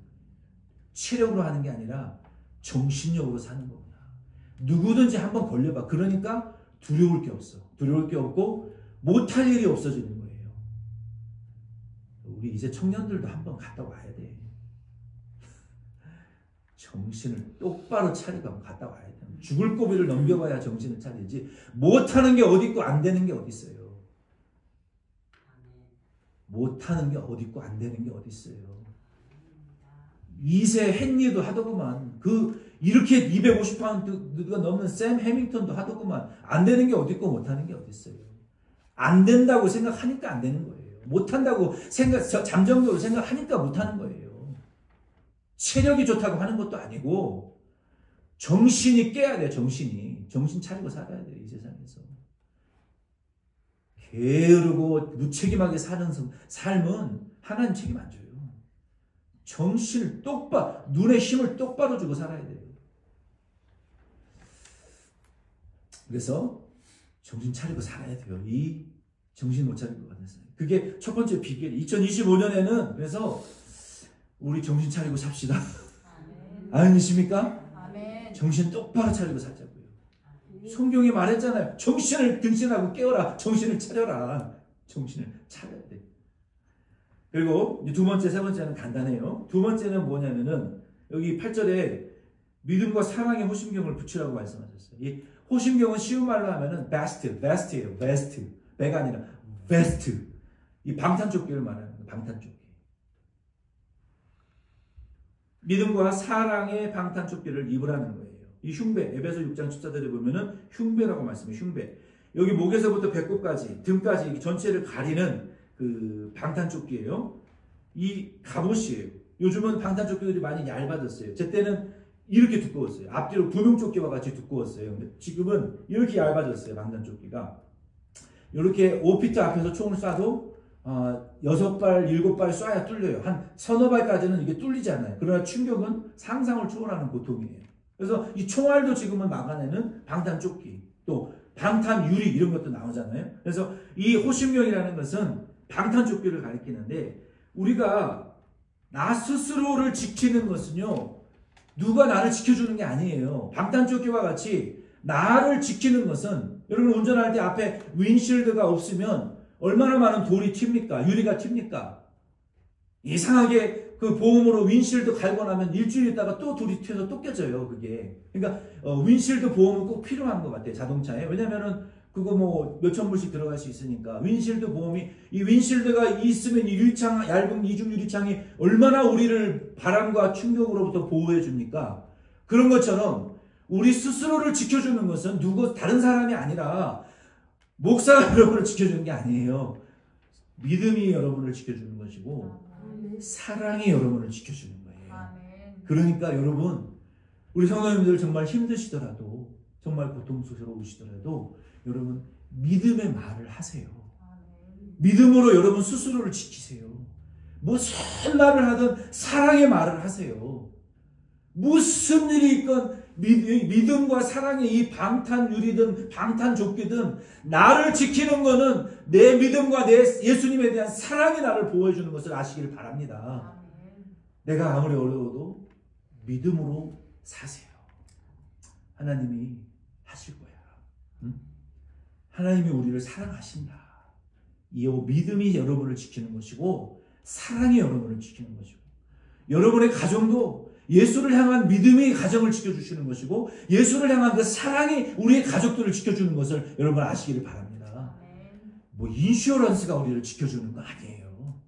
체력으로 하는 게 아니라 정신력으로 사는 거구나. 누구든지 한번 걸려봐. 그러니까 두려울 게 없어. 두려울 게 없고 못할 일이 없어지는 거예요. 우리 이제 청년들도 한번 갔다 와야 돼. 정신을 똑바로 차리고 한번 갔다 와야 돼. 죽을 고비를 넘겨봐야 정신을 차리지. 못하는 게 어디 있고 안 되는 게 어디 있어요. 못하는 게 어디 있고 안 되는 게 어디 있어요. 2세 헨리도 하더구만. 이렇게 250파운드가 넘는 샘 해밍턴도 하더구만. 안 되는 게 어디 있고 못하는 게 어디 있어요. 안 된다고 생각하니까 안 되는 거예요. 못한다고 잠정적으로 생각하니까 못하는 거예요. 체력이 좋다고 하는 것도 아니고 정신이 깨야 돼요. 정신 차리고 살아야 돼요. 이 세상에서. 게으르고 무책임하게 사는 삶은 하나님 책임 안 져요. 정신을 눈에 힘을 똑바로 주고 살아야 돼요. 그래서 정신 차리고 살아야 돼요. 이 정신 못 차릴 것 같아서. 그게 첫 번째 비결. 2025년에는 그래서 우리 정신 차리고 삽시다. 아니십니까? 아멘. 정신 똑바로 차리고 살자고요. 성경이 말했잖아요. 정신을 근신하고 깨어라. 정신을 차려라. 정신을 차려야 돼. 그리고 두 번째, 세 번째는 간단해요. 두 번째는 뭐냐면은 여기 8절에 믿음과 사랑의 호심경을 붙이라고 말씀하셨어요. 이 호심경은 쉬운 말로 하면은 vest예요. vest. 배가 아니라 vest. 이 방탄조끼를 말하는 거예요. 방탄조끼. 믿음과 사랑의 방탄조끼를 입으라는 거예요. 이 흉배, 에베소 6장 14절에 보면은 흉배라고 말씀해요. 흉배. 여기 목에서부터 배꼽까지, 등까지 전체를 가리는 그 방탄조끼예요. 이 갑옷이에요. 요즘은 방탄조끼들이 많이 얇아졌어요. 제 때는 이렇게 두꺼웠어요. 앞뒤로 구명조끼와 같이 두꺼웠어요. 근데 지금은 이렇게 얇아졌어요. 방탄조끼가. 이렇게 5피트 앞에서 총을 쏴도 6발, 7발 쏴야 뚫려요. 한 서너 발까지는 이게 뚫리지 않아요. 그러나 충격은 상상을 초월하는 고통이에요. 그래서 이 총알도 지금은 막아내는 방탄조끼, 또 방탄유리 이런 것도 나오잖아요. 그래서 이 호심경이라는 것은 방탄조끼를 가리키는데, 우리가 나 스스로를 지키는 것은요, 누가 나를 지켜주는 게 아니에요. 방탄조끼와 같이 나를 지키는 것은, 여러분 운전할 때 앞에 윈실드가 없으면 얼마나 많은 돌이 튑니까? 유리가 튑니까? 이상하게 그 보험으로 윈실드 갈고 나면 일주일 있다가 또 돌이 튀어서 또 깨져요, 그게. 그러니까 윈실드 보험은 꼭 필요한 것 같아요, 자동차에. 왜냐면은 그거 뭐 몇천 불씩 들어갈 수 있으니까. 윈실드 보험이, 이 윈실드가 있으면 이 유리창, 얇은 이중 유리창이 얼마나 우리를 바람과 충격으로부터 보호해 줍니까? 그런 것처럼 우리 스스로를 지켜주는 것은 다른 사람이 아니라 목사가 여러분을 지켜주는 게 아니에요. 믿음이 여러분을 지켜주는 것이고 사랑이 여러분을 지켜주는 거예요. 그러니까 여러분, 우리 성도님들 정말 힘드시더라도, 정말 고통스러우시더라도 여러분 믿음의 말을 하세요. 믿음으로 여러분 스스로를 지키세요. 무슨 말을 하든 사랑의 말을 하세요. 무슨 일이 있건 믿음과 사랑의 이 방탄유리든 방탄조끼든 나를 지키는 거는 내 믿음과 내 예수님에 대한 사랑이 나를 보호해주는 것을 아시길 바랍니다. 내가 아무리 어려워도 믿음으로 사세요. 하나님이 하실 거야. 응? 하나님이 우리를 사랑하신다. 이 믿음이 여러분을 지키는 것이고 사랑이 여러분을 지키는 것이고, 여러분의 가정도 예수를 향한 믿음이 가정을 지켜주시는 것이고, 예수를 향한 그 사랑이 우리의 가족들을 지켜주는 것을 여러분 아시기를 바랍니다. 뭐 인슈어런스가 우리를 지켜주는 거 아니에요.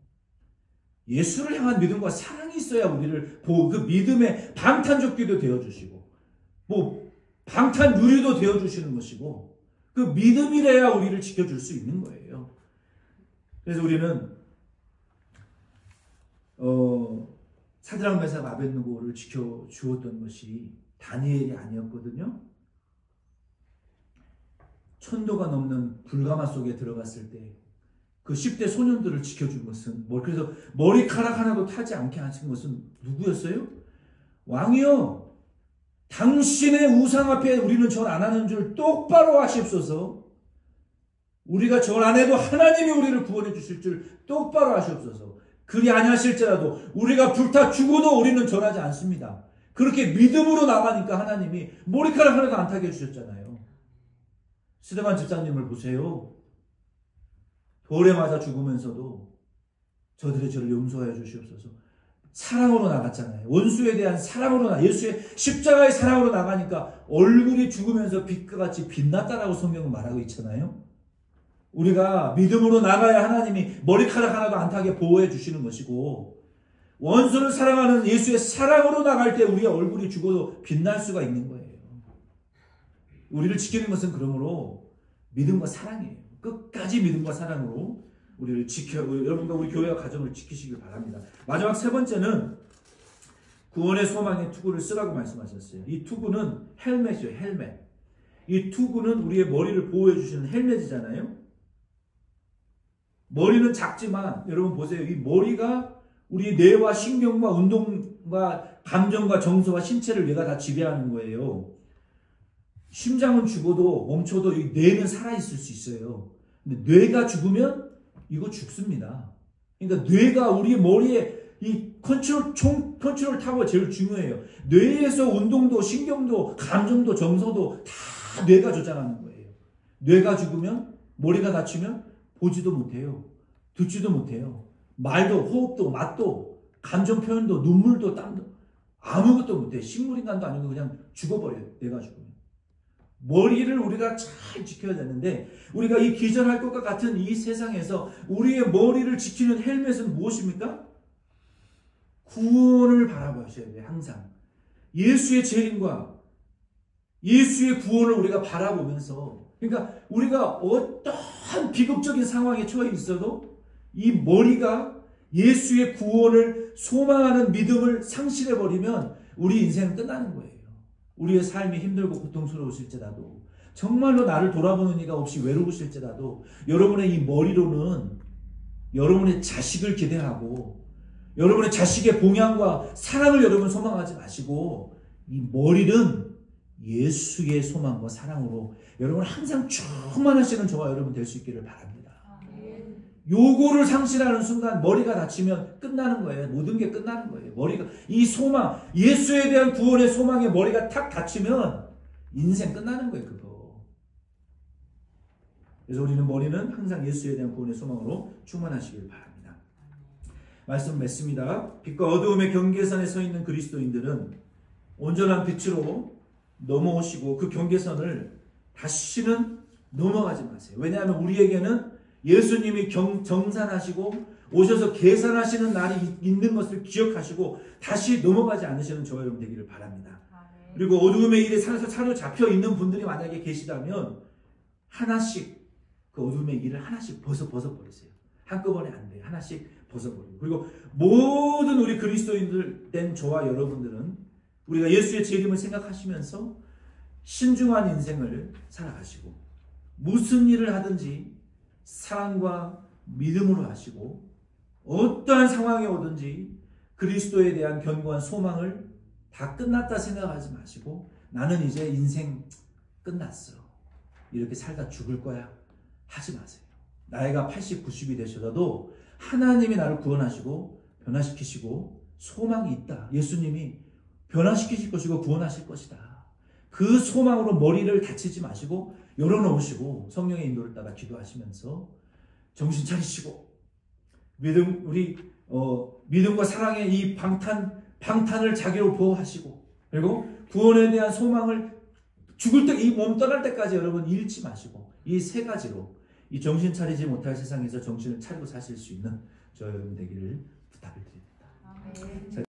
예수를 향한 믿음과 사랑이 있어야 우리를 그 믿음의 방탄조끼도 되어주시고, 뭐 방탄유리도 되어주시는 것이고, 그 믿음이래야 우리를 지켜줄 수 있는 거예요. 그래서 우리는 사드락 메삭 아벳느고를 지켜주었던 것이 다니엘이 아니었거든요. 천도가 넘는 불가마 속에 들어갔을 때 그 10대 소년들을 지켜준 것은 그래서 머리카락 하나도 타지 않게 하신 것은 누구였어요? 왕이요, 당신의 우상 앞에 우리는 절 안 하는 줄 똑바로 하시옵소서. 우리가 절 안 해도 하나님이 우리를 구원해 주실 줄 똑바로 하시옵소서. 그리 아니하실지라도 우리가 불타 죽어도 우리는 절하지 않습니다. 그렇게 믿음으로 나가니까 하나님이 머리카락 하나도 안 타게 해주셨잖아요. 스데반 집사님을 보세요. 돌에 맞아 죽으면서도 저들의 죄를 용서하여 주시옵소서. 사랑으로 나갔잖아요. 원수에 대한 사랑으로 예수의 십자가의 사랑으로 나가니까 얼굴이 죽으면서 빛과 같이 빛났다라고 성경은 말하고 있잖아요. 우리가 믿음으로 나가야 하나님이 머리카락 하나도 안 타게 보호해 주시는 것이고, 원수를 사랑하는 예수의 사랑으로 나갈 때 우리의 얼굴이 죽어도 빛날 수가 있는 거예요. 우리를 지키는 것은 그러므로 믿음과 사랑이에요. 끝까지 믿음과 사랑으로 우리를 여러분과 우리 교회와 가정을 지키시길 바랍니다. 마지막 세 번째는 구원의 소망의 투구를 쓰라고 말씀하셨어요. 이 투구는 헬멧이에요. 헬멧. 이 투구는 우리의 머리를 보호해 주시는 헬멧이잖아요. 머리는 작지만 여러분 보세요. 이 머리가 우리 뇌와 신경과 운동과 감정과 정서와 신체를 얘가 다 지배하는 거예요. 심장은 죽어도 멈춰도 이 뇌는 살아있을 수 있어요. 근데 뇌가 죽으면 이거 죽습니다. 그러니까 뇌가 우리 머리에 이 컨트롤 타워가 제일 중요해요. 뇌에서 운동도 신경도 감정도 정서도 다 뇌가 조장하는 거예요. 뇌가 죽으면, 머리가 다치면 보지도 못해요. 듣지도 못해요. 말도, 호흡도, 맛도, 감정 표현도, 눈물도, 땀도 아무것도 못해요. 식물인간도 아니고 그냥 죽어버려요. 뇌가 죽으면. 머리를 우리가 잘 지켜야 되는데 우리가 이 기절할 것과 같은 이 세상에서 우리의 머리를 지키는 헬멧은 무엇입니까? 구원을 바라보셔야 돼요. 항상 예수의 재림과 예수의 구원을 우리가 바라보면서, 그러니까 우리가 어떠한 비극적인 상황에 처해 있어도 이 머리가 예수의 구원을 소망하는 믿음을 상실해버리면 우리 인생은 끝나는 거예요. 우리의 삶이 힘들고 고통스러우실지라도, 정말로 나를 돌아보는 이가 없이 외로우실지라도 여러분의 이 머리로는 여러분의 자식을 기대하고 여러분의 자식의 봉양과 사랑을 여러분 소망하지 마시고 이 머리는 예수의 소망과 사랑으로 여러분 항상 충만하시는 저와 여러분 될 수 있기를 바랍니다. 요거를 상실하는 순간 머리가 다치면 끝나는 거예요. 모든 게 끝나는 거예요. 머리가, 이 소망, 예수에 대한 구원의 소망에 머리가 탁 다치면 인생 끝나는 거예요. 그거. 그래서 우리는 머리는 항상 예수에 대한 구원의 소망으로 충만하시길 바랍니다. 말씀 맺습니다. 빛과 어두움의 경계선에 서 있는 그리스도인들은 온전한 빛으로 넘어오시고 그 경계선을 다시는 넘어가지 마세요. 왜냐하면 우리에게는 예수님이 정산하시고 오셔서 계산하시는 날이 있는 것을 기억하시고 다시 넘어가지 않으시는 저와 여러분 되기를 바랍니다. 그리고 어두움의 일에 사로잡혀 있는 분들이 만약에 계시다면 하나씩 그 어두움의 일을 하나씩 벗어버리세요. 한꺼번에 안 돼요. 하나씩 벗어버리고. 그리고 모든 우리 그리스도인들 된 저와 여러분들은 우리가 예수의 재림을 생각하시면서 신중한 인생을 살아가시고 무슨 일을 하든지 사랑과 믿음으로 하시고 어떠한 상황에 오든지 그리스도에 대한 견고한 소망을 다 끝났다 생각하지 마시고 나는 이제 인생 끝났어. 이렇게 살다 죽을 거야. 하지 마세요. 나이가 80, 90이 되셔도 하나님이 나를 구원하시고 변화시키시고 소망이 있다. 예수님이 변화시키실 것이고 구원하실 것이다. 그 소망으로 머리를 다치지 마시고 열어놓으시고 성령의 인도를 따라 기도하시면서 정신 차리시고 믿음과 사랑의 이 방탄을 자기로 보호하시고 그리고 구원에 대한 소망을 죽을 때 이 몸 떠날 때까지 여러분 잃지 마시고 이 세 가지로 이 정신 차리지 못할 세상에서 정신을 차리고 사실 수 있는 저 여러분 되기를 부탁을 드립니다.